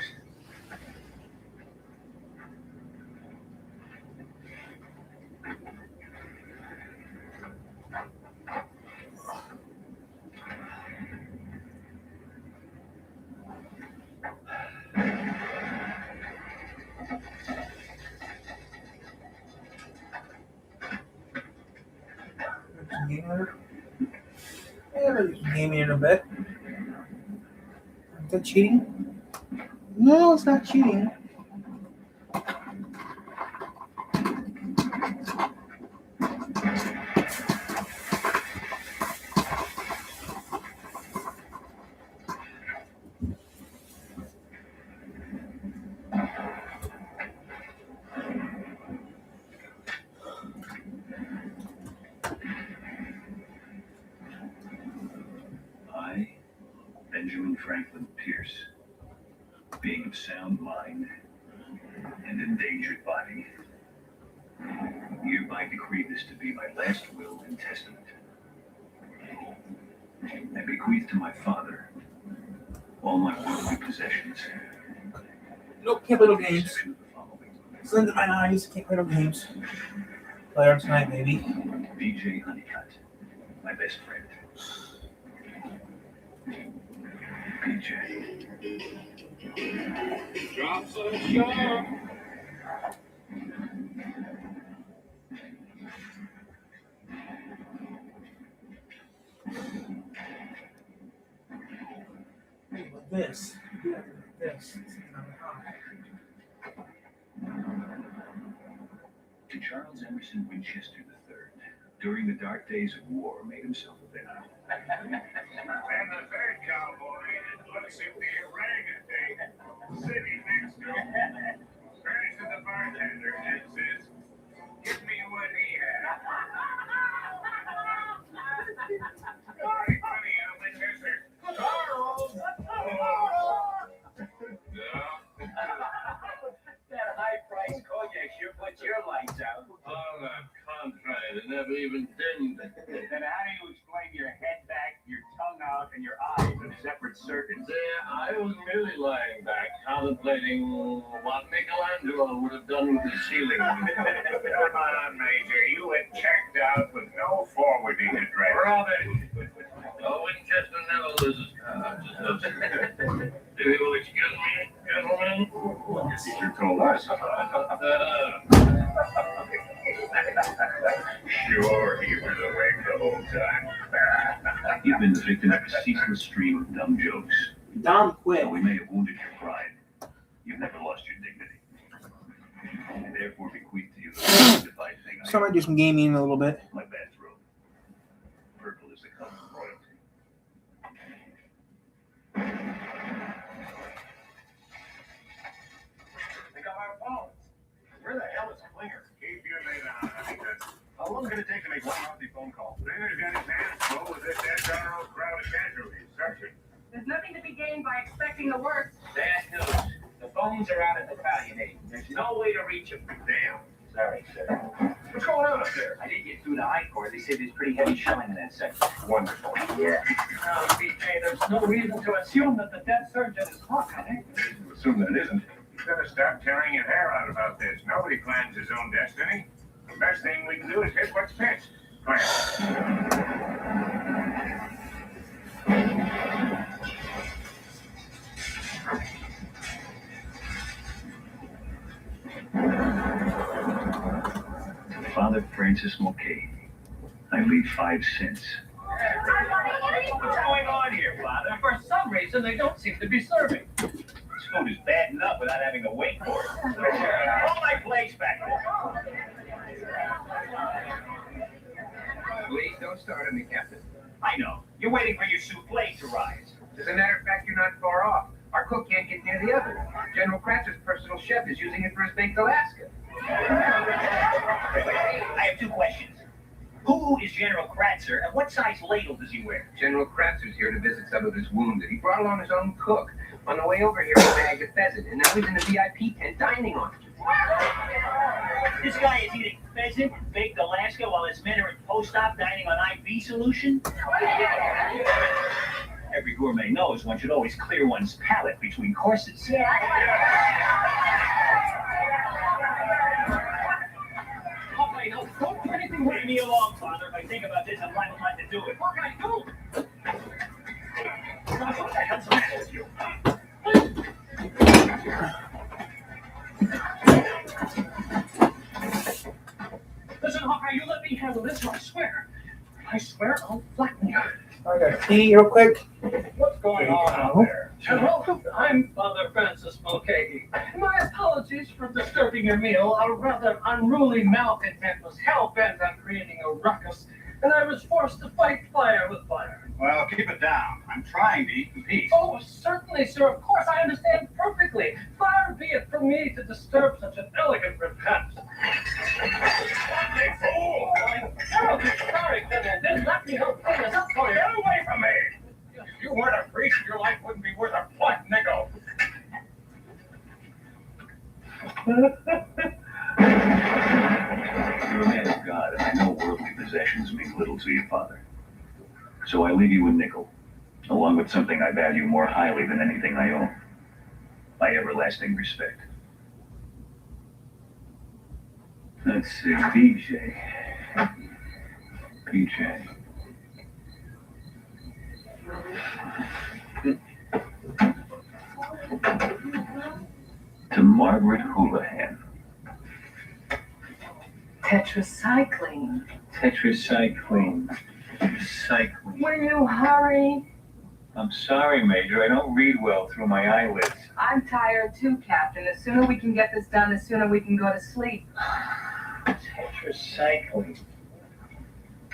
Gaming in a bit. Is that cheating? No, it's not cheating. I, Benjamin Franklin Pierce, being of sound mind and endangered body, hereby decree this to be my last will and testament. I bequeath to my father all my worldly possessions. Nope, can't play no with the games. exception of the following. It's into my eyes. Can't play no games. Play on tonight, baby. BJ Honeycutt, my best friend. BJ. Drops of shot. This. This. To Charles Emerson Winchester III, during the dark days of war, made himself available. And the third cowboy, it looks at the orangutan. Sitting next to Turns to the bartender and says, "Give me what he had." Very funny, Winchester. Charles! That high-priced cognac sure puts your lights out. Oh, that contract, it never even dimmed. Then how do you explain your head back, your tongue out, and your eyes in separate circuits? There, I was merely lying back, contemplating what Michelangelo would have done with the ceiling. Come on, Major. You had checked out with no forwarding address. Robin! Oh, Winchester never loses. If you will excuse me, gentlemen. You told us. Sure, he was awake the whole time. You've been the victim of a ceaseless stream of dumb jokes. Dom quit. Though we may have wounded your pride, you've never lost your dignity. And therefore bequeath to you the dignified thing So I might do some gaming in a little bit. my bathrobe. Purple is the color of royalty. They got our phones. Where the hell is Klinger? Keep your lid on, because how long is it going to take to make one healthy phone call? Klinger's got his hands full with this SRO crowd of casualties. Searching. There's nothing to be gained by expecting the worst. Bad news. The phones are out at Battalion 8. There's no way to reach them. Damn. Sorry, sir. What's going on up there? I did get through to I Corps. They say there's pretty heavy shelling in that sector. Wonderful. Yeah. Now, BJ, there's no reason to assume that the dead surgeon is Hawkeye. To assume that it isn't. You gotta stop tearing your hair out about this. Nobody plans his own destiny. The best thing we can do is hit what's fits. Plan. Father Francis Mulcahy. I leave 5 cents. What's going on here, Father? For some reason, they don't seem to be serving. This food is bad enough without having to wait for it. Hold my place back there. Please don't start on me, Captain. I know. You're waiting for your souffle to rise. As a matter of fact, you're not far off. Our cook can't get near the oven. General Kratzer's personal chef is using it for his baked Alaska. I have 2 questions. Who is General Kratzer, and what size ladle does he wear? General Kratzer's here to visit some of his wounded. He brought along his own cook. On the way over here, he bagged a pheasant, and now he's in the VIP tent dining on it. This guy is eating pheasant and baked Alaska while his men are at post-op dining on IV solution? Every gourmet knows one should always clear one's palate between courses. Hawkeye, no, don't do anything with Leave me alone, Father. If I think about this, I'm liable not to do it. What can I do? What the hell's the matter with you? Listen, Hawkeye, you let me handle this, or I swear. I swear I'll flatten you. I got tea real quick. What's going on out there? General, I'm Father Francis Mulcahy. My apologies for disturbing your meal. A rather unruly malcontent was hell-bent on creating a ruckus, and I was forced to fight fire with fire. Well, keep it down. I'm trying to eat in peace. Oh, certainly, sir. Of course, I understand perfectly. Far be it from me to disturb such an elegant repast. Hey, fool! I'm terribly sorry, Colonel. Then let me help clean this up for you. Get away from me! If you weren't a priest, your life wouldn't be worth a plucked nickel. You're a man of God, and I know worldly possessions mean little to you, Father. So I leave you a nickel, along with something I value more highly than anything I own. My everlasting respect. Let's see, BJ. To Margaret Houlihan. Tetracycline. Tetracycline. Cycling. Will you hurry? I'm sorry, Major. I don't read well through my eyelids. I'm tired too, Captain. The sooner we can get this done, the sooner we can go to sleep. Tetracycline.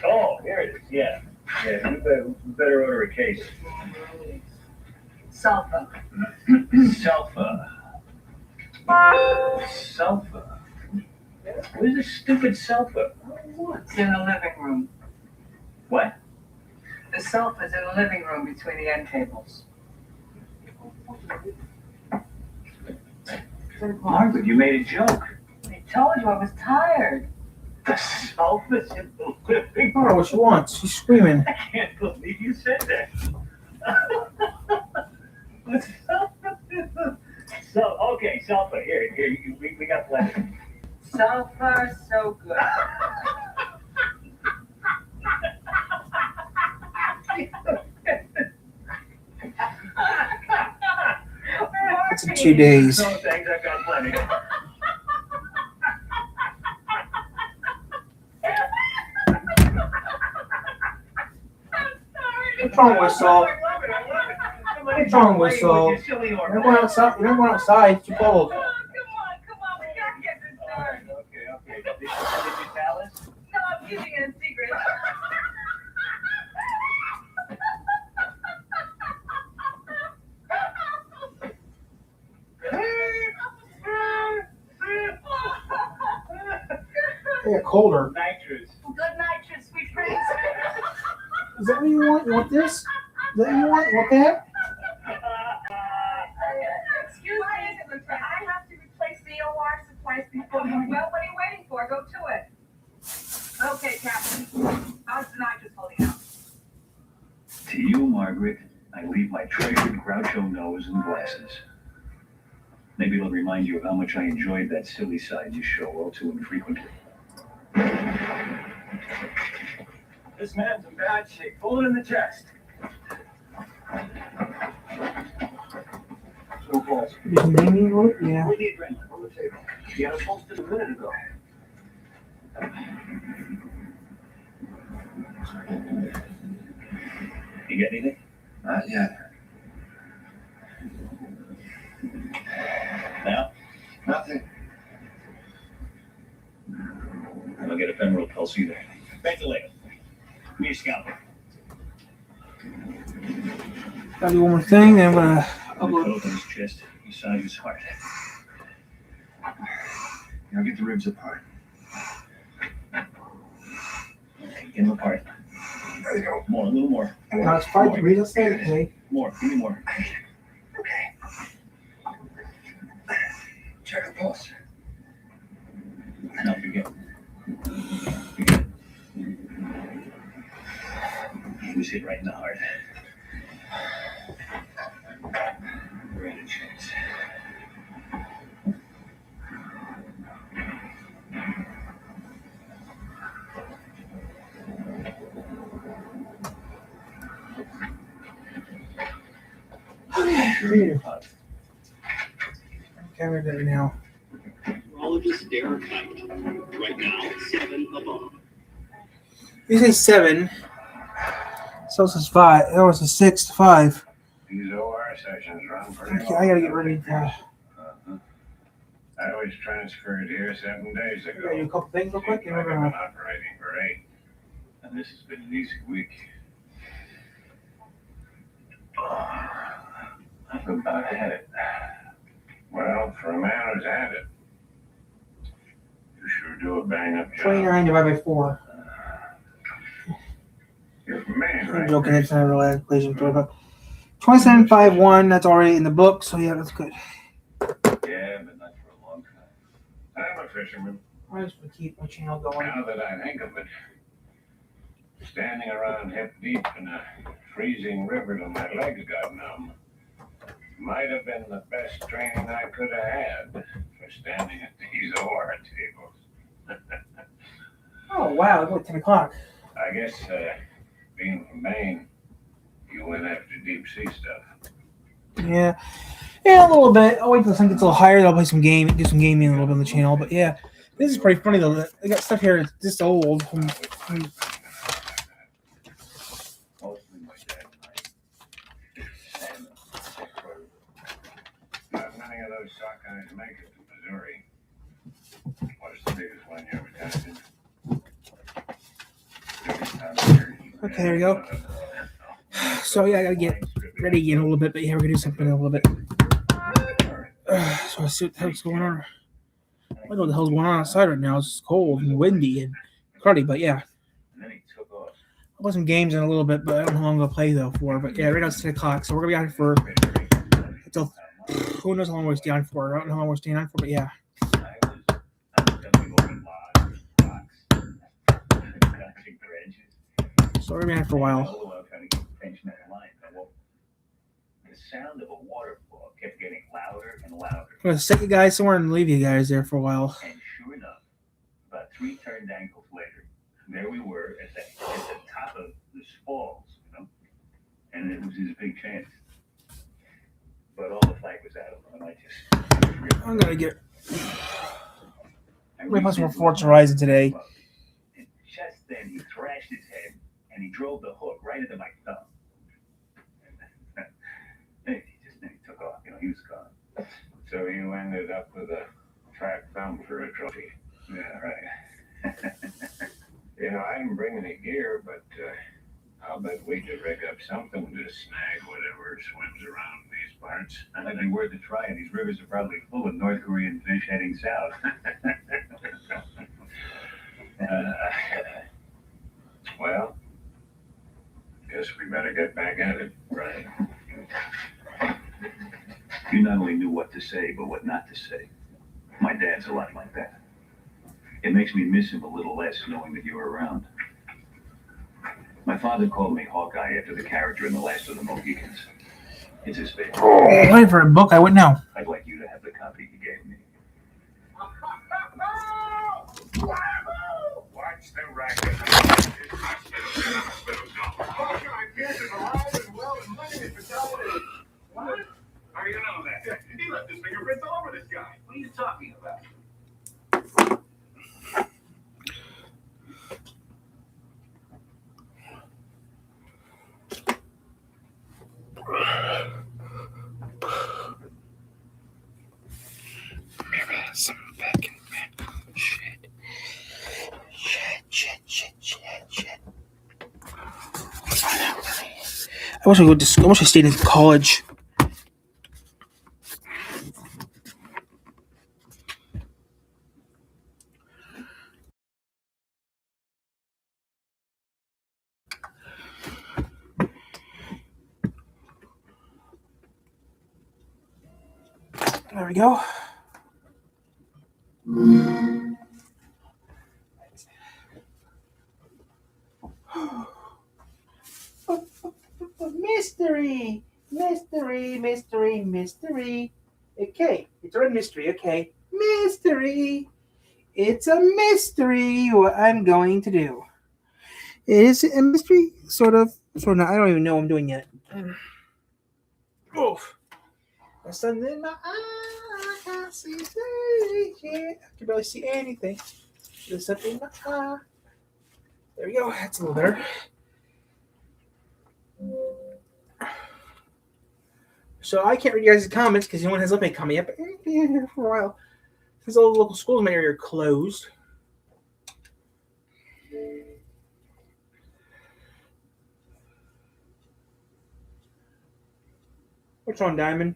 Oh, here it is. Yeah. Yeah, you better order a case. Sulfur. Sulfur. Sofa? Where's this stupid sofa? It's in the living room. What? The sofa's in the living room between the end tables. Margaret, you made a joke. I told you I was tired. The sofa's in the living I don't know what she wants. She's screaming. I can't believe you said that. So, okay, sofa. Here, we got plenty. So far, so good. It's in 2 days. No thanks, I've got plenty. What's wrong with Saul? What's wrong with Saul? You're not going outside. You're not going outside. It's too cold. Come on, we gotta get this done. Okay. Did you tell us? No, I'm keeping it a secret. They got colder. Nitrous. Good night, your sweet prince. Is that what you want? You want this? Is that what you want? You want that? Excuse me, I have to replace the OR supplies before you. Well, what are you waiting for? Go to it. Okay, Captain. How's the nitrous holding out? To you, Margaret, I leave my treasured Groucho nose and glasses. Maybe it'll remind you of how much I enjoyed that silly side you show all too infrequently. This man's in bad shape. Pull it in the chest. So close. You can name me a little? Yeah. We need rent on the table. You had a posted a minute ago. You get anything? Not yet. Now? Nothing. I don't get a femoral pulse either. Ventilator. Give me a scalpel. Gotta do one more thing, then I'm gonna Put upload. open his chest, massage his heart. Now get the ribs apart. Okay, get him apart. There you go. More, a little more. Now it's 5 degrees outside today. More, give me more. Okay. Check the pulse. No, forget. He was hit right in the heart. We're in a chance. Okay, we're there now. Neurologist Derek Height. Right now, 7 above. You say 7. So this is 5. That was a 6 to 5. These OR sessions run pretty Okay, I gotta get ready to. I was transferred here 7 days ago. Do a couple things real quick, and we're I've been gonna. operating for 8. And this has been an easy week. I've about had it. Well, for a man who's had it, you sure do a bang-up job. 29 divided by 4. You're from Maine, I'm right? joking, it's not a real equation to it, but 27.51, that's already in the book, so yeah, that's good. Yeah, but not for a long time. I'm a fisherman. I just want to keep my channel going. Now that I think of it, standing around hip deep in a freezing river till my legs got numb might have been the best training I could have had for standing at these OR tables. Oh, wow, it's only 10 o'clock. I guess, being from Maine, you went after deep sea stuff. Yeah. Yeah, a little bit. I'll wait till the sun gets a little higher, then I'll play some game, do some gaming a little bit on the channel, but yeah. This is pretty funny, though. I got stuff here that's this old from Mostly my dad and Not many of those sockeyes make it to Missouri. What's the biggest one you ever tested? Okay, there we go. So yeah, I gotta get ready again a little bit, but yeah, we're gonna do something in a little bit. So I see what the hell's going on. I don't know what the hell's going on outside right now. It's cold and windy and cruddy, but yeah. And then he took off. I'll play some games in a little bit, but I don't know how long I'll play though for. But yeah, right now it's 10 o'clock, so we're gonna be out here for until who knows how long we're staying on for. I don't know how long we're staying on for, but yeah. So we're gonna be out here for a while. The sound of a waterfall kept getting louder and louder. I'm gonna set you guys somewhere and leave you guys there for a while. And sure enough, about 3 turned ankles later, there we were at the top of this falls, you know, and it was his big chance. But all the fight was out of him, and I'm gonna get. I'm gonna play some more Forza Horizon today. And just then he thrashed his head, and he drove the hook right into my thumb. Then he took off, you know, he was gone. So you ended up with a fat thumb for a trophy. Yeah, right. You know, I didn't bring any gear, but I'll bet we could rig up something to snag whatever swims around these parts. That'd be worth a try, and these rivers are probably full of North Korean fish heading south. Well, guess we better get back at it. Right. You not only knew what to say, but what not to say. My dad's a lot like that. It makes me miss him a little less knowing that you were around. My father called me Hawkeye after the character in The Last of the Mohicans. It's his favorite. I'm waiting for a book. I wouldn't know. I'd like you to have the copy he gave me. Watch the racket. Hawkeye Pierce is alive and well and living in fatality. What? How do you know that? He left his fingerprints all over this guy. What are you talking about? I wish I stayed in college. There we go. Mystery. Okay, it's a mystery. Okay, mystery. It's a mystery what I'm going to do. Is it a mystery? Sort of not. I don't even know what I'm doing yet. Oof. There's something in my eye. I can't see straight yet. I can barely see anything. There's something in my eye. There we go. That's a little better. So I can't read you guys' comments because no one has let me comment yet, but yeah, here for a while. Since all the local schools in my area are closed. What's on, Diamond?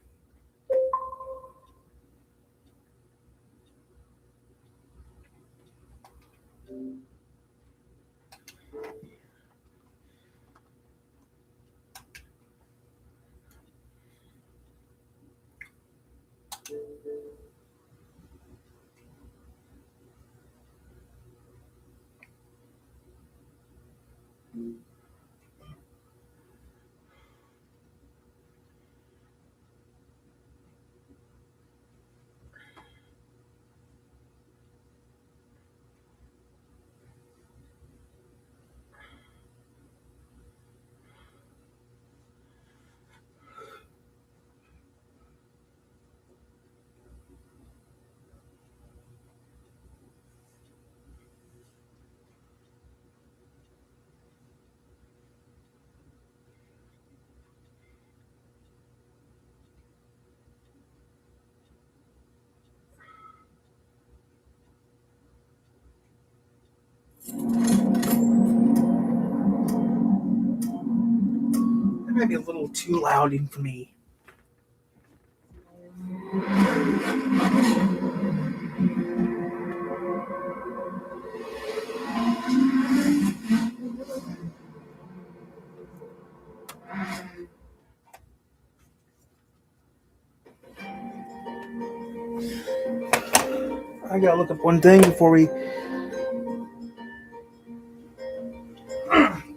That might be a little too loud even for me. I gotta look up one thing before we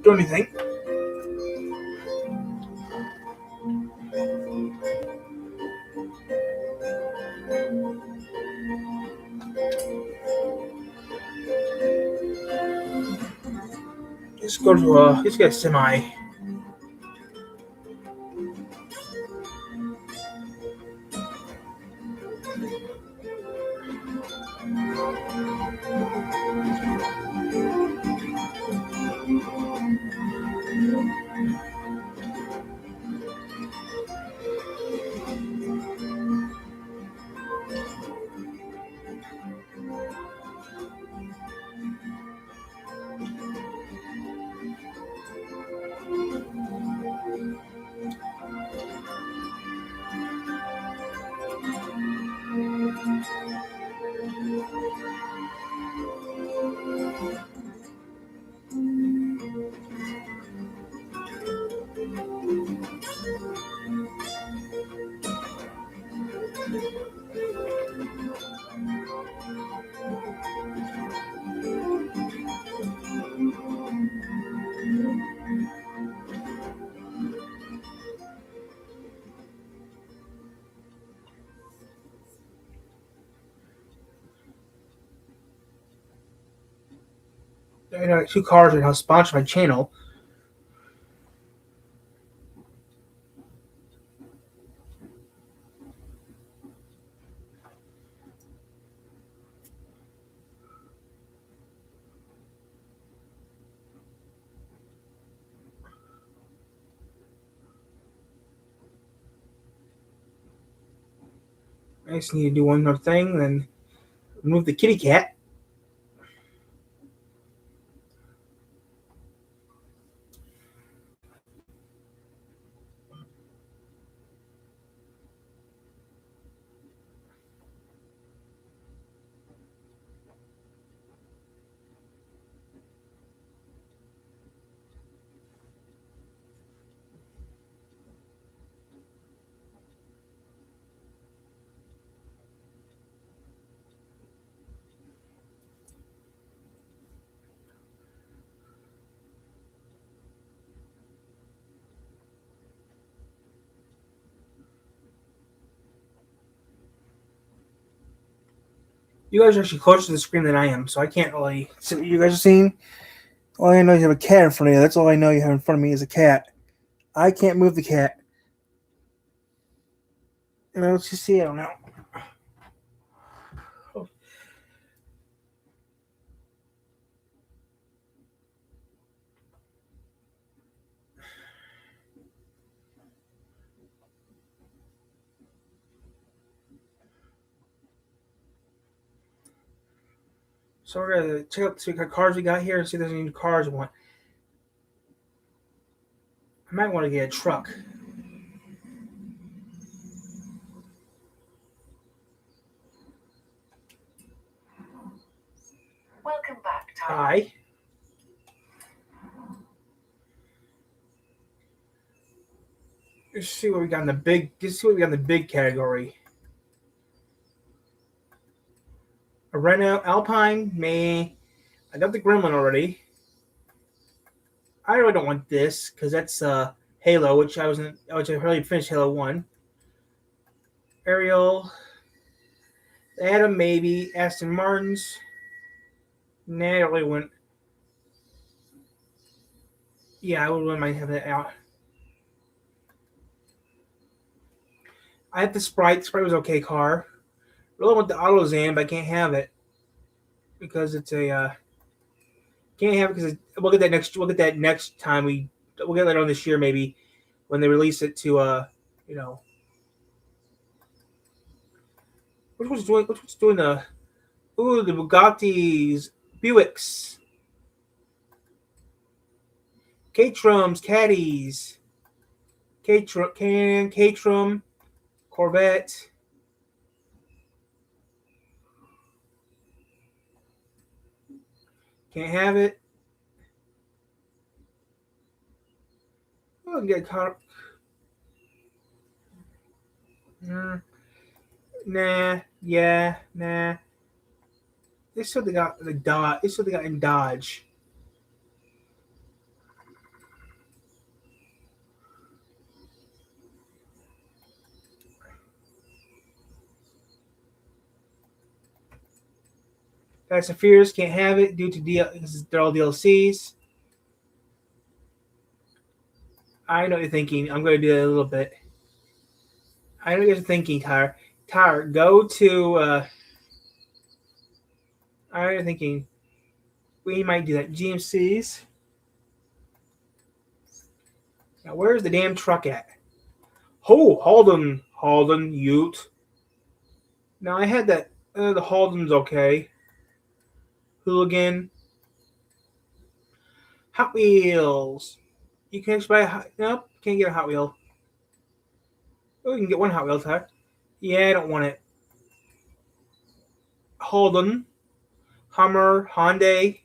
do anything. Let's go to let's get a semi. I got 2 cars that have sponsored my channel. I just need to do one more thing, then remove the kitty cat. You guys are actually closer to the screen than I am, so I can't really see what you guys are seeing. All I know you have a cat in front of you. That's all I know you have in front of me is a cat. I can't move the cat. And let's just see. I don't know. So we're gonna check out the cars we got here and see if there's any new cars we want. I might want to get a truck. Welcome back, Tyler. Hi. Let's see what we got in the big. Let's see what we got in the big category. A Renault Alpine, I got the Gremlin already. I really don't want this because that's Halo, which I really finished Halo 1. Ariel, Adam, maybe Aston Martins. Nah, I really wouldn't. Yeah, I wouldn't mind having that out. I had the Sprite. Sprite was okay car. Really want the AutoZan, but I can't have it because it's a. Can't have it because we'll get that next. We'll get that next time we'll get later on this year maybe when they release it to you know. Which one's doing the? Ooh, the Bugattis, Buicks, Caterhams, Caddies, Caterham, Corvette. Can't have it. Oh, get caught. Nah. Yeah. Nah. This is what they got. The Dodge. This is what they got in Dodge. Fast and Furious can't have it due to they're all DLCs. I know what you're thinking. I'm going to do that a little bit. I know what you're thinking, Tyler. Tyler, go to. I know what you're thinking. We might do that. GMCs. Now, where's the damn truck at? Oh, Halden Ute. Now, I had that. The Halden's okay. Hooligan. Hot Wheels. You can actually buy nope, can't get a Hot Wheel. Oh, you can get one Hot Wheel, Tyler. Yeah, I don't want it. Holden. Hummer. Hyundai.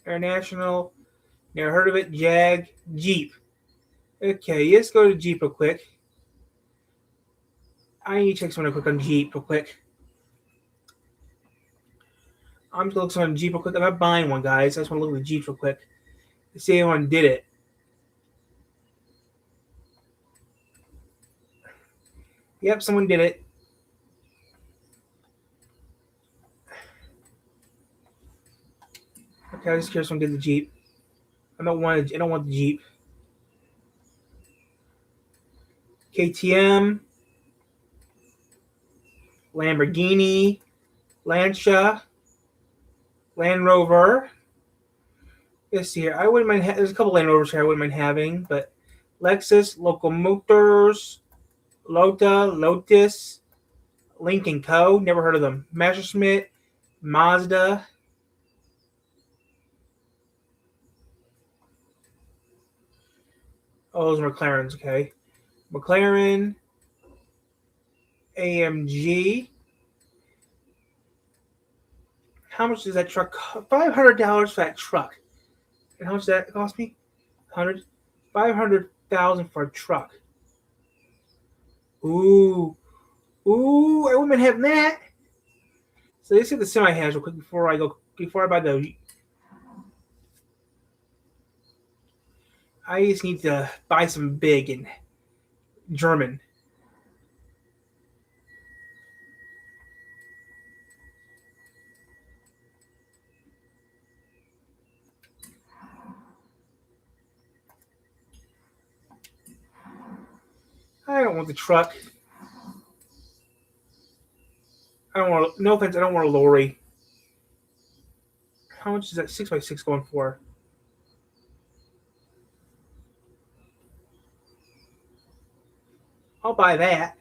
Air National. Never heard of it. Jag. Jeep. Okay, let's go to Jeep real quick. I need to check something real quick on Jeep real quick. I'm just going to look on Jeep real quick. I'm not buying one, guys. I just want to look at the Jeep real quick to see if anyone did it. Yep, someone did it. Okay, I was just curious if someone did the Jeep. I don't want the Jeep. KTM. Lamborghini. Lancia. Land Rover. Let's see here. I wouldn't mind. There's a couple Land Rovers here I wouldn't mind having, but Lexus, Local Motors, Lotus, Lincoln Co. Never heard of them. Messerschmitt, Mazda. Oh, those are McLarens. Okay, McLaren, AMG. How much does that truck cost? $500 for that truck. And how much does that cost me? $500,000 for a truck. Ooh, I wouldn't mind having that. So let's see what the semi has real quick before I buy the. I just need to buy some big in German. I don't want the truck. No offense, I don't want a lorry. How much is that 6x6 going for? I'll buy that.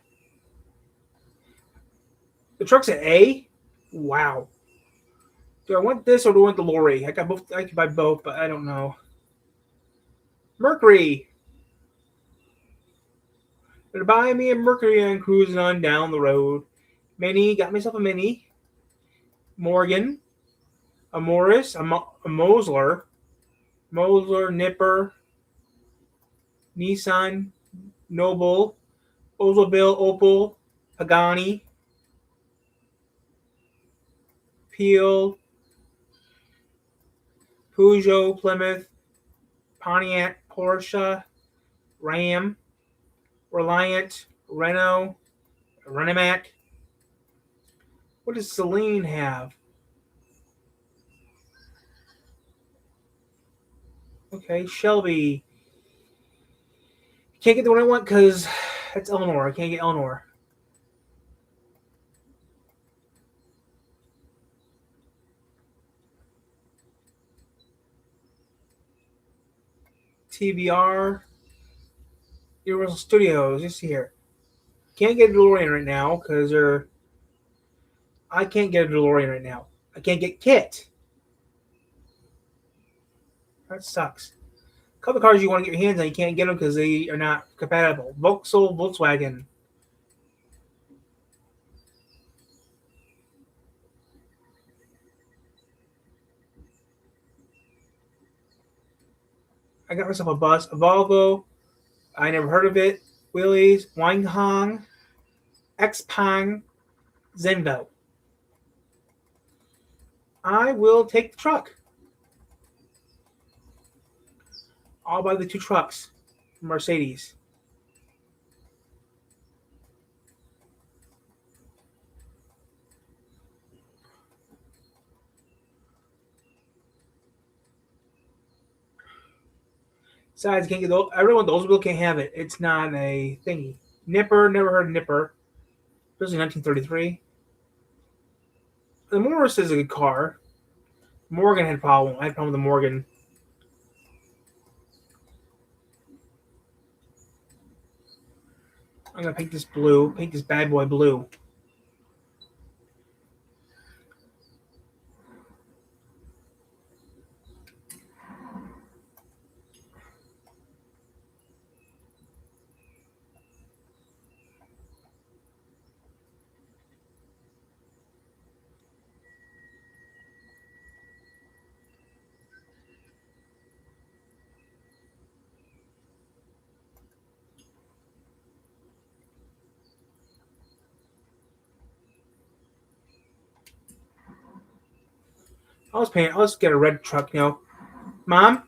The truck's at A? Wow. Do I want this or do I want the lorry? I got both. I could buy both, but I don't know. Mercury. Gonna buy me a Mercury and cruising on down the road. Mini. Got myself a Mini. Morgan. A Morris. A Mosler. Nipper. Nissan. Noble. Oldsmobile. Opel. Pagani. Peel. Peugeot. Plymouth. Pontiac. Porsche. Ram. Reliant. Renault. Renemac. What does Celine have? Okay, Shelby. Can't get the one I want because that's Eleanor. I can't get Eleanor. TVR. Universal Studios. Just here. Can't get a DeLorean right now because they're. I can't get a DeLorean right now. I can't get Kit. That sucks. A couple of cars you want to get your hands on, you can't get them because they are not compatible. Vauxhall, Volkswagen. I got myself a bus, a Volvo. I never heard of it. Willys, Wanghong, Xpeng, Zenvo. I will take the truck. I'll buy the 2 trucks from Mercedes. Besides, can't get those. Everyone, those people can't have it. It's not a thingy. Nipper, never heard of Nipper. Especially 1933. The Morris is a good car. Morgan had a problem. I had a problem with the Morgan. I'm gonna paint this blue. Paint this bad boy blue. I'll just get a red truck, Mom?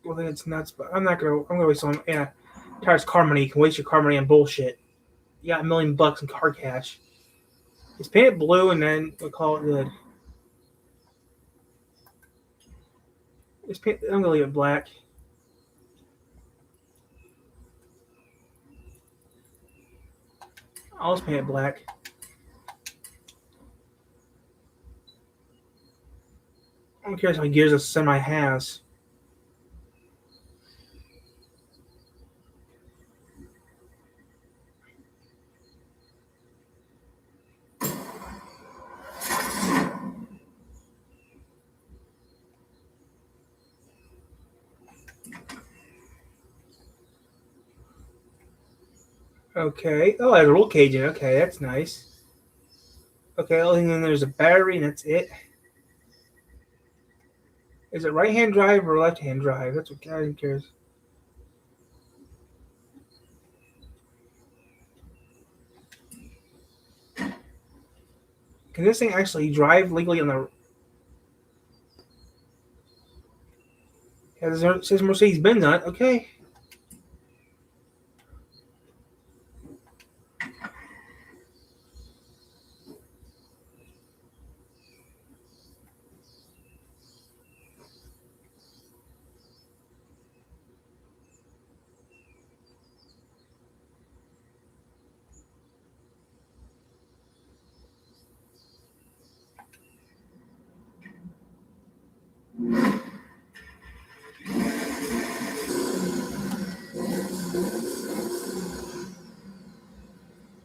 Well, then it's nuts, but I'm gonna waste some, Tires car money. You can waste your car money on bullshit. You got $1 million in car cash. Just paint it blue and then we'll call it good. I'm gonna leave it black. I'll just paint it black. I'm curious how many gears a semi has. Okay. Oh, I have a roll cage in it. Okay, that's nice. Okay, and then there's a battery, and that's it. Is it right-hand drive or left-hand drive? That's what God cares. Can this thing actually drive legally on the... Yeah, it says Mercedes-Benz on it. Okay.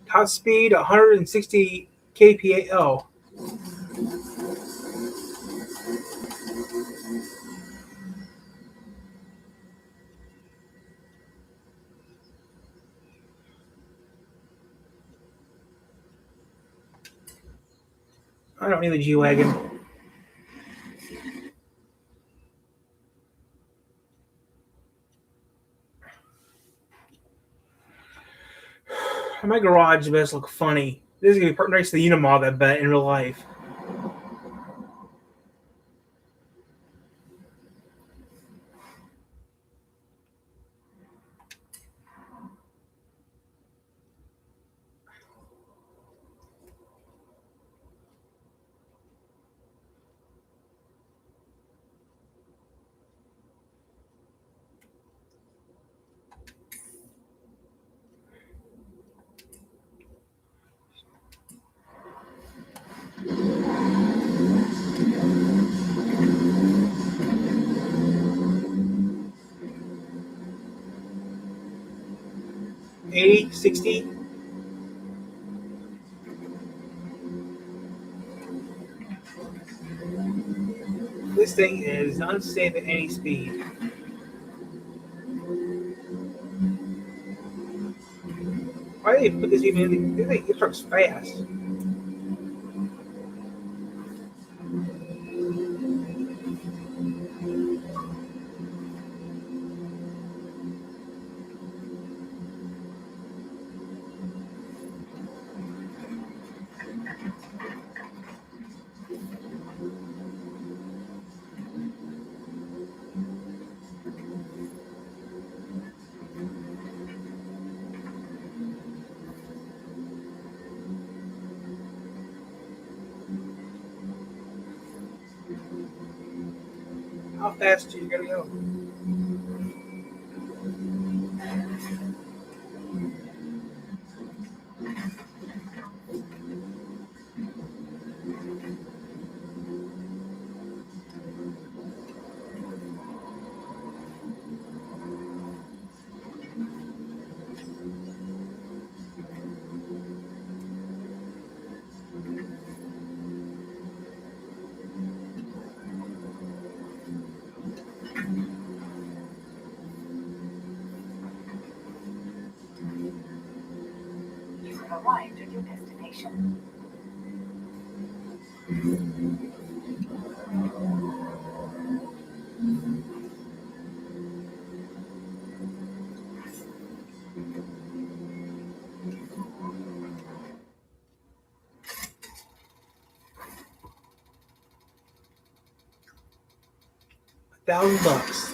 Top speed 160 kph. Oh. I don't need the G-Wagon. My garage does look funny. This is going to be part next to the Unimog, I bet, in real life. $80, $60. This thing is unsafe at any speed. Why did they put this even in? This truck's fast. How fast do you gotta go? You have arrived at your destination. $1,000.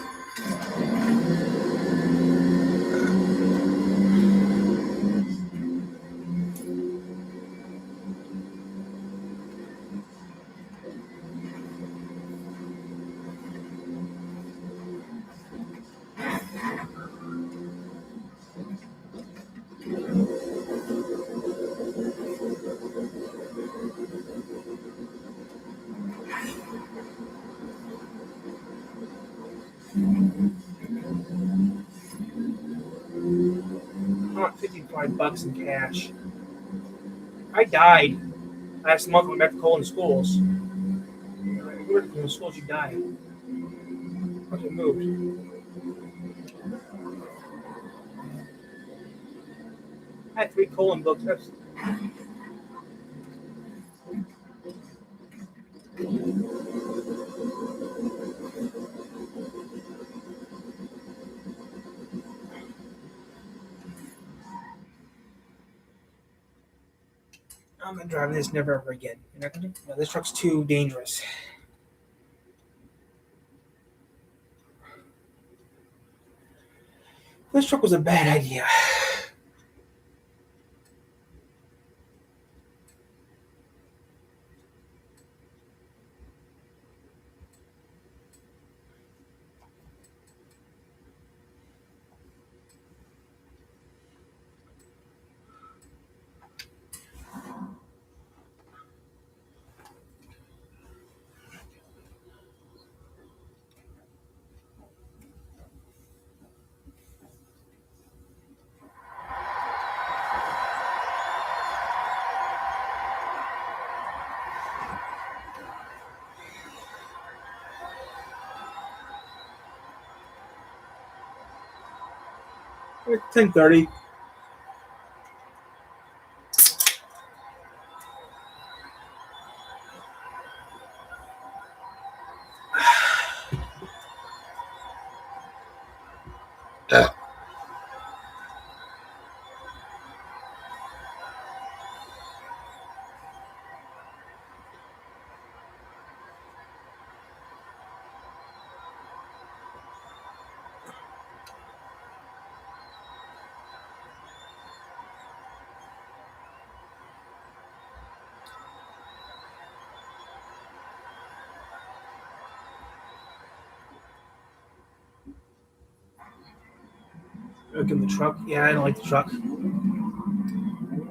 I want $55 in cash. I died last month when I went back to Colin schools. You worked in the schools, you died. Once I moved. I had 3 Colin books. I'm not driving this never ever again. You're not gonna? No, this truck's too dangerous. This truck was a bad idea. It's 10:30. Look in the truck. Yeah, I don't like the truck.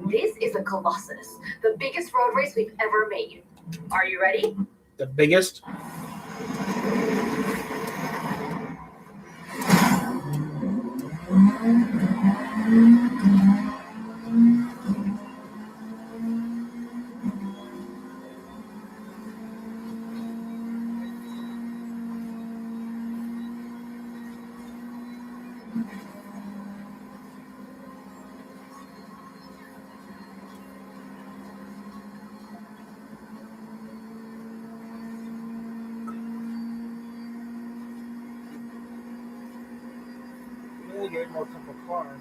This is a Colossus, the biggest road race we've ever made. Are you ready? The biggest. Really get more couple cars.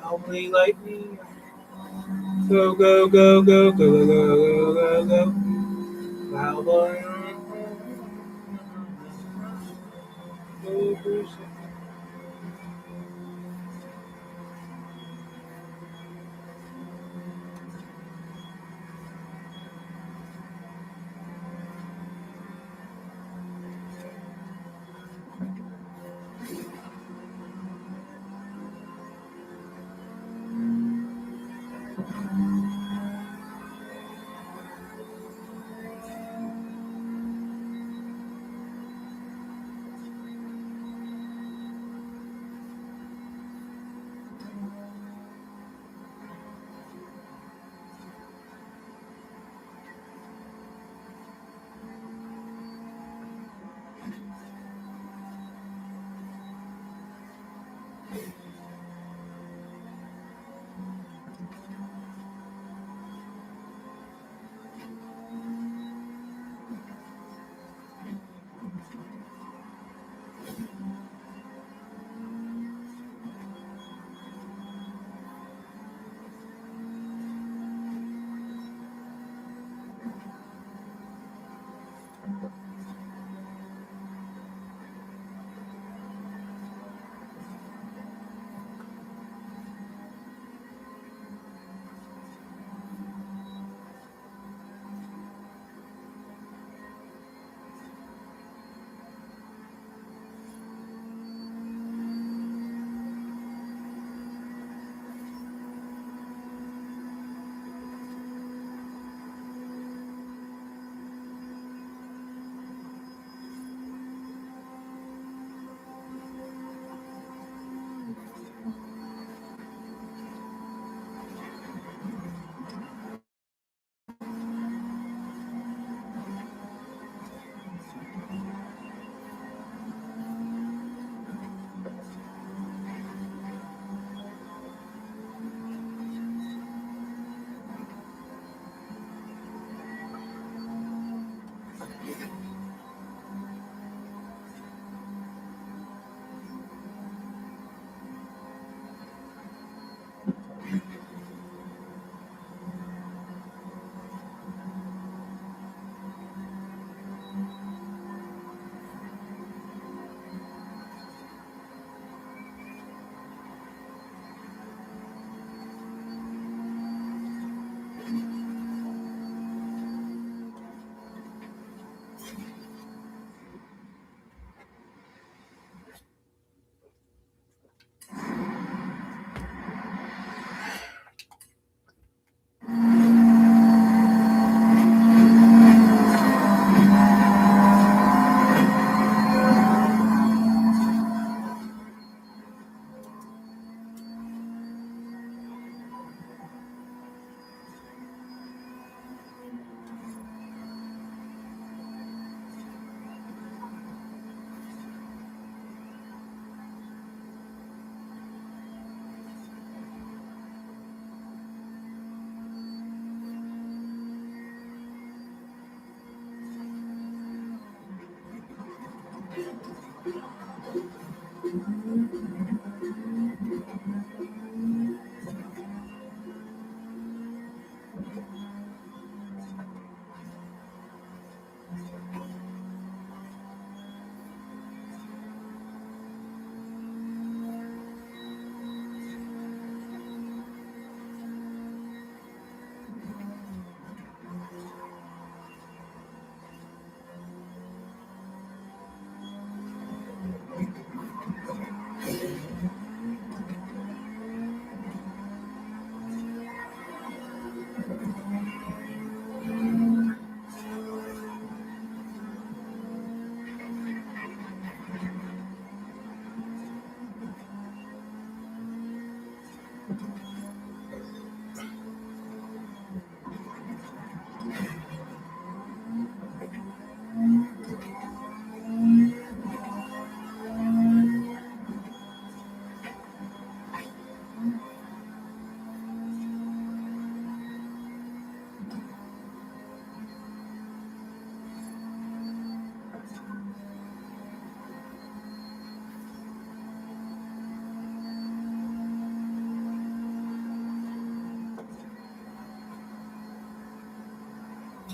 Only lightning. Go, go, go, go, go, go, go, go, go. Cowboy.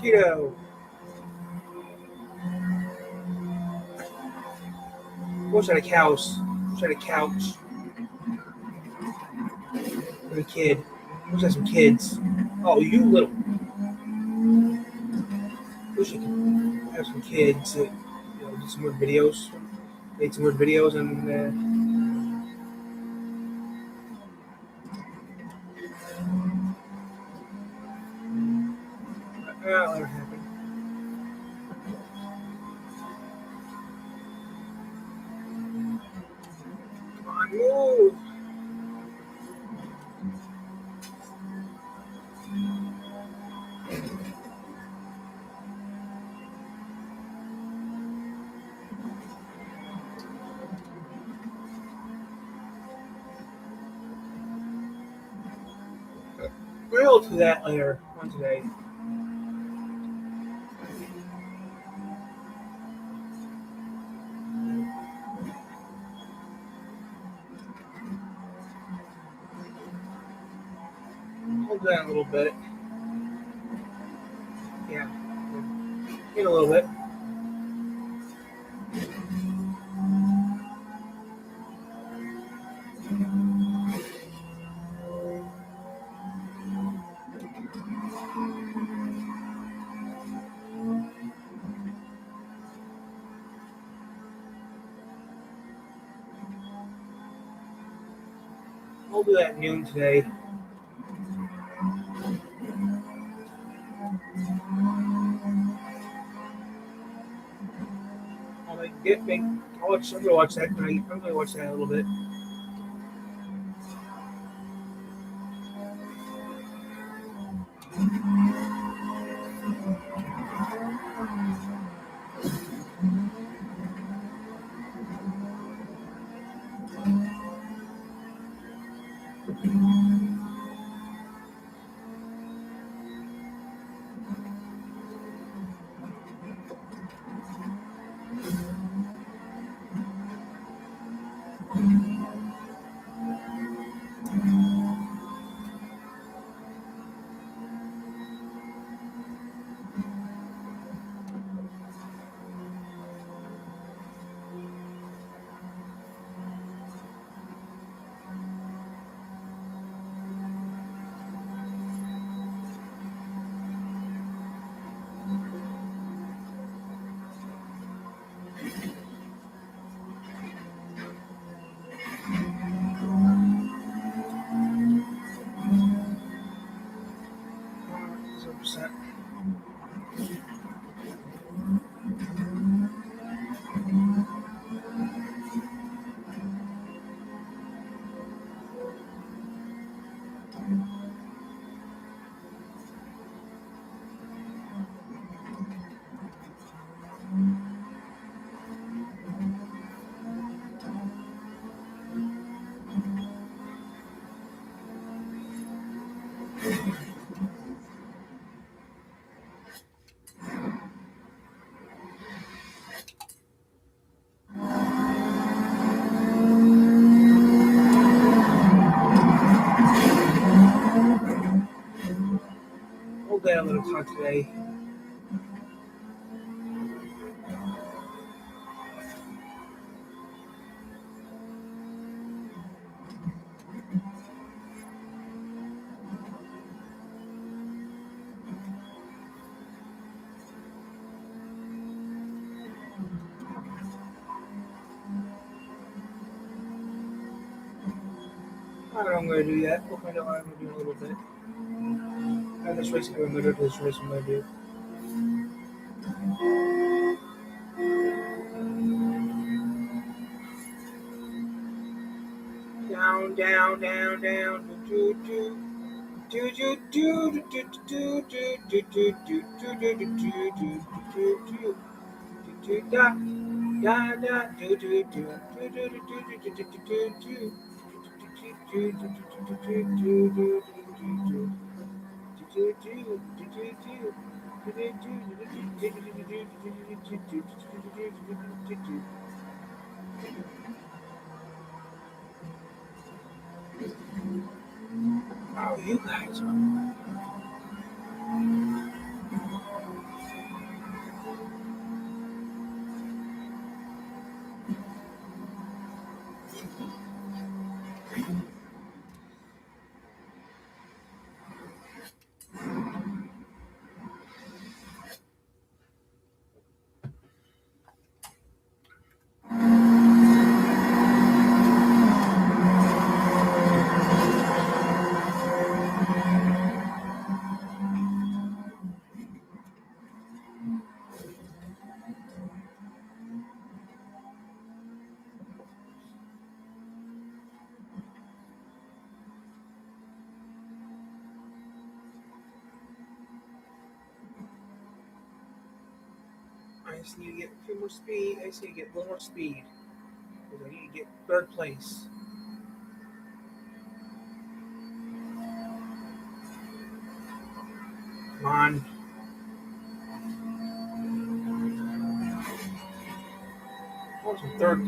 Tito. Wish I had a couch. Wish I had a couch. With a kid. Wish I had some kids. Oh, you little. Wish I could have some kids that, do some weird videos. Made some weird videos and that'll never happen. Come on, move. We'll do that later on today. We'll do that in a little bit. Yeah. In a little bit. We'll do that at noon today. I'm gonna watch that tonight. I'm gonna watch that a little bit. Hold that a little talk today. I don't know what I'm going to do yet. We'll find out what I'm going to do in a little bit. I have this race I'm going to do. This race I'm going to do. Down, down, down, down. Do, do, do, do, do, do, do, do, do, do, do, do, do, do, do, da, da, da, do, do, do, do, do, do, do, do, do. Oh, you guys are. I just need to get a few more speed. I just need to get a little more speed. Because I need to get third place. Come on. What's the third?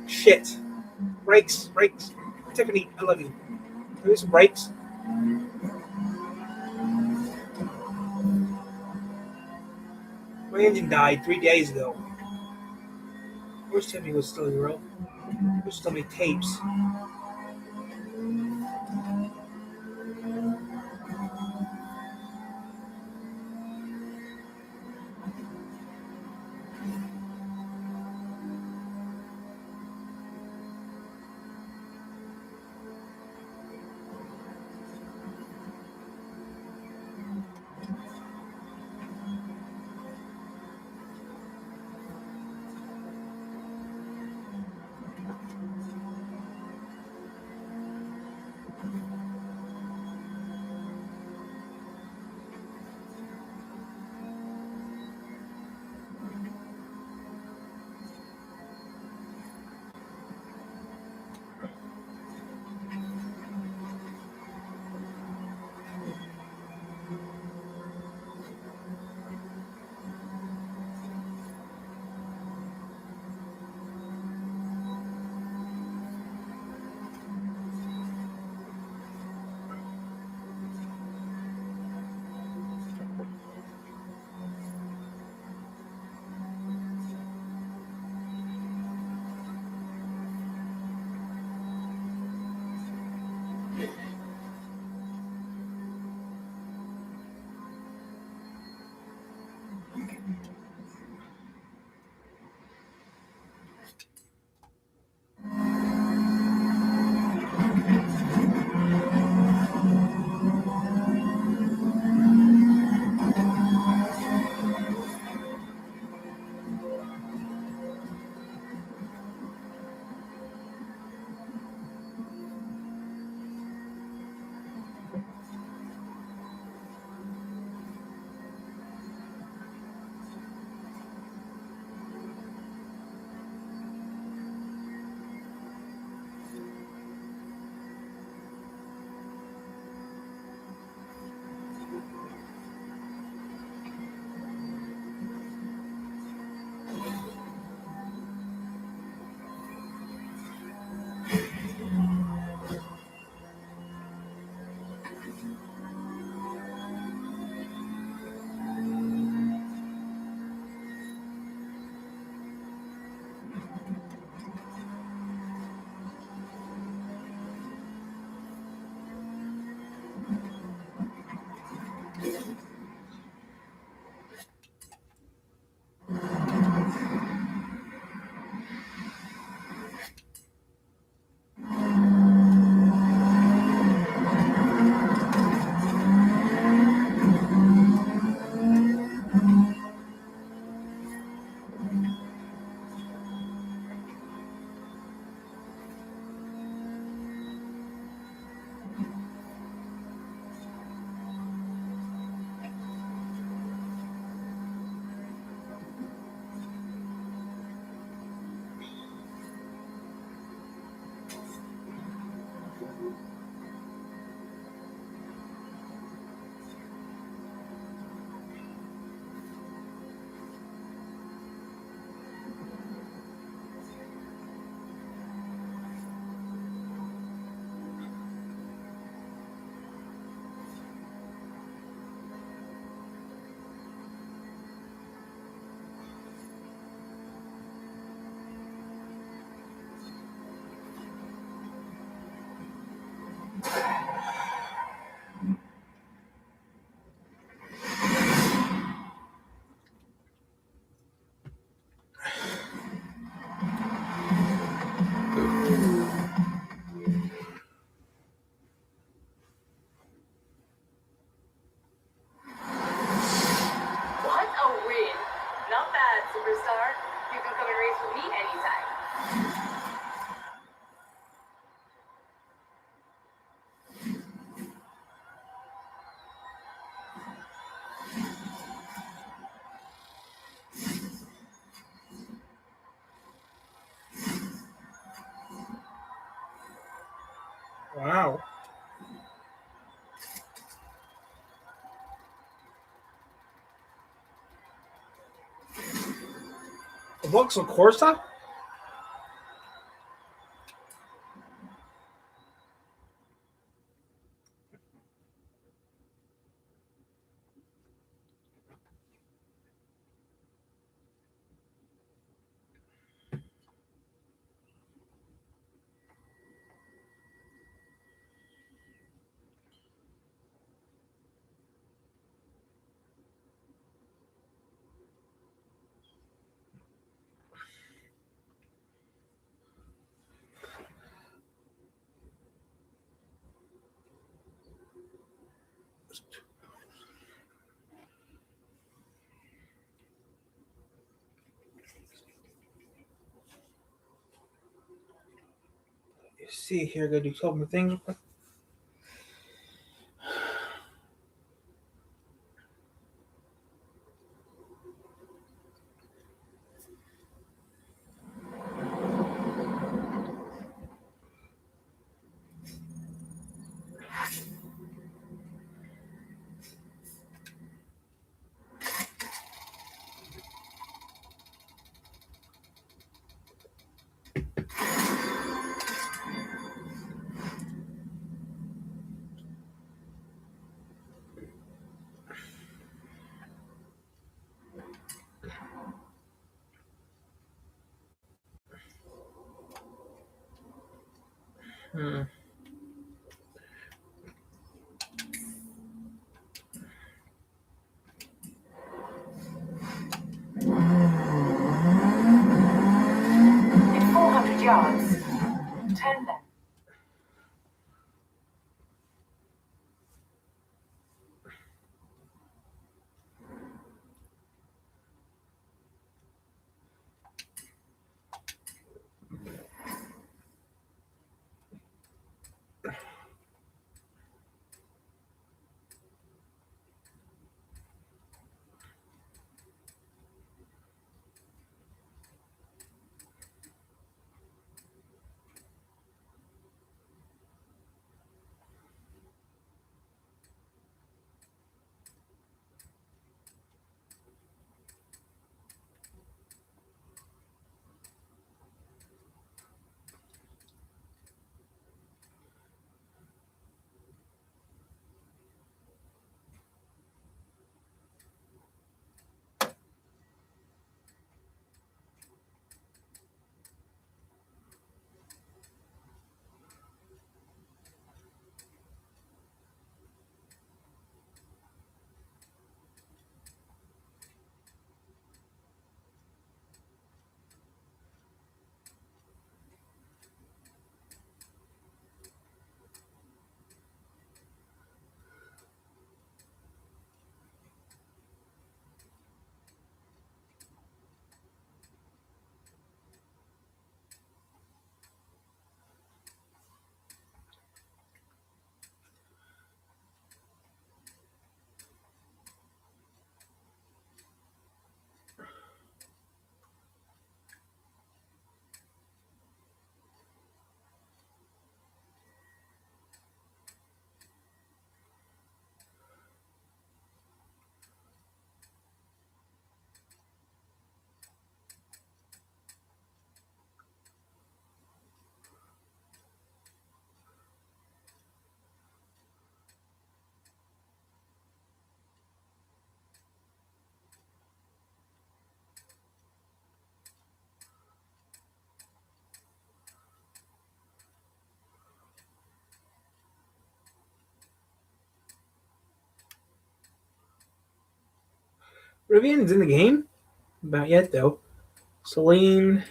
Shit. Brakes. Tiffany, I love you. There's some brakes. My engine died 3 days ago. Where's Tiffany was still in row? There's so many tapes. me anytime. Wow. Vauxhall Corsa? Let's see here, go do a couple more things real quick. Hmm. In 400 yards, turn left. Rivian's in the game? About yet, though. Celine.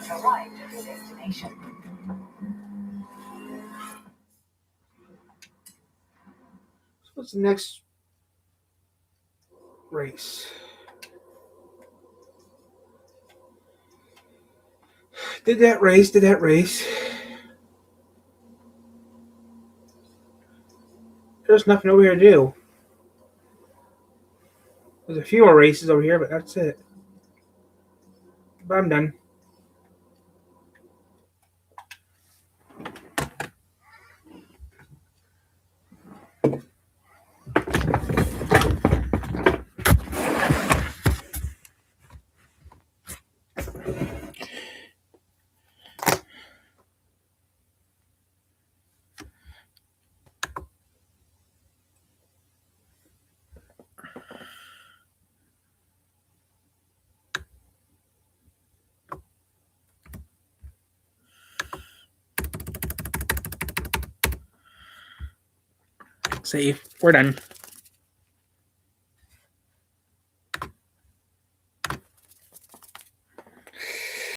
arrived at their destination. So what's the next race? Did that race. There's nothing over here to do. There's a few more races over here, but that's it. But I'm done. Save. We're done.